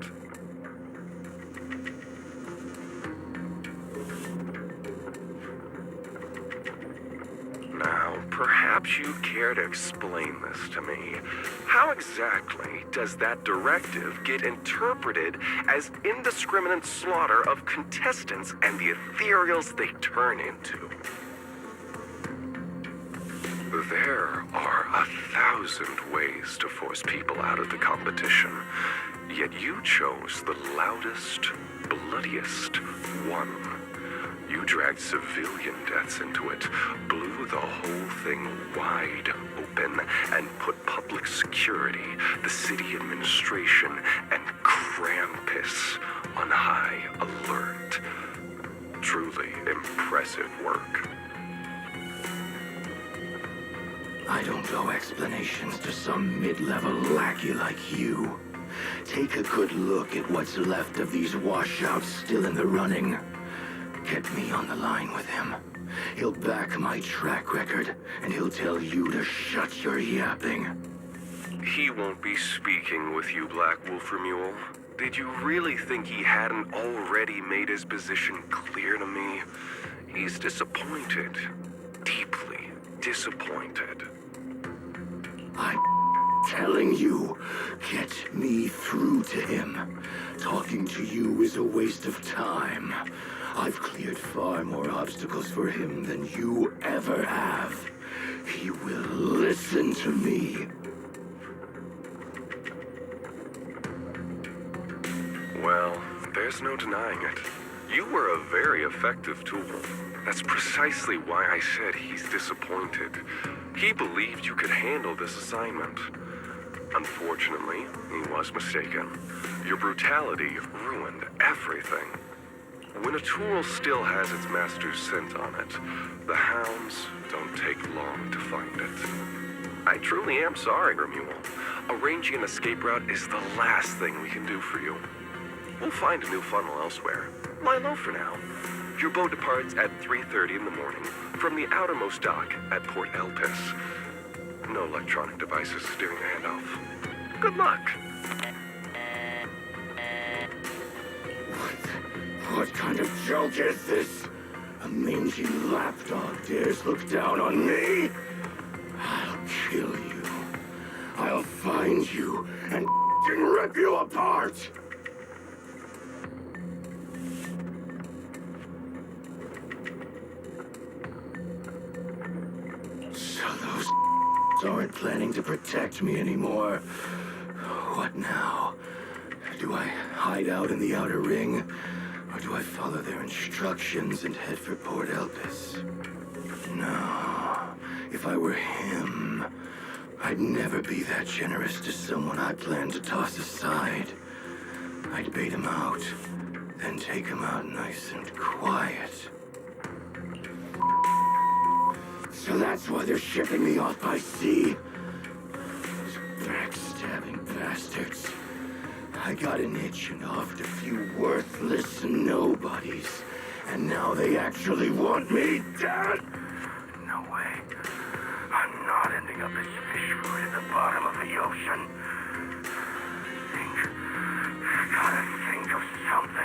Now, perhaps you care to explain this to me. How exactly does that directive get interpreted as indiscriminate slaughter of contestants and the ethereals they turn into? There are 1,000 ways to force people out of the competition, yet you chose the loudest, bloodiest one. You dragged civilian deaths into it, blew the whole thing wide open, and put public security, the city administration, and Krampus on high alert. Truly impressive work. I don't owe explanations to some mid-level lackey like you. Take a good look at what's left of these washouts still in the running. Get me on the line with him. He'll back my track record, and he'll tell you to shut your yapping. He won't be speaking with you, Black Wolfer Mule. Did you really think he hadn't already made his position clear to me? He's disappointed. Deeply disappointed. I'm telling you, get me through to him. Talking to you is a waste of time. I've cleared far more obstacles for him than you ever have. He will listen to me. There's no denying it. You were a very effective tool. That's precisely why I said he's disappointed. He believed you could handle this assignment. Unfortunately, he was mistaken. Your brutality ruined everything. When a tool still has its master's scent on it, the hounds don't take long to find it. I truly am sorry, Romuald. Arranging an escape route is the last thing we can do for you. We'll find a new funnel elsewhere. Lie low for now. Your boat departs at 3:30 in the morning from the outermost dock at Port Elpis. No electronic devices during the handoff. Good luck. What kind of joke is this? A mangy lapdog dares look down on me? I'll kill you. I'll find you and rip you apart. So those aren't planning to protect me anymore. What now? Do I hide out in the outer ring? Or do I follow their instructions and head for Port Elpis? No. If I were him, I'd never be that generous to someone I plan to toss aside. I'd bait him out, then take him out nice and quiet. So that's why they're shipping me off by sea. Those backstabbing bastards. I got an itch and offed a few worthless nobodies, and now they actually want me dead? No way. I'm not ending up as fish food at the bottom of the ocean. Gotta think of something.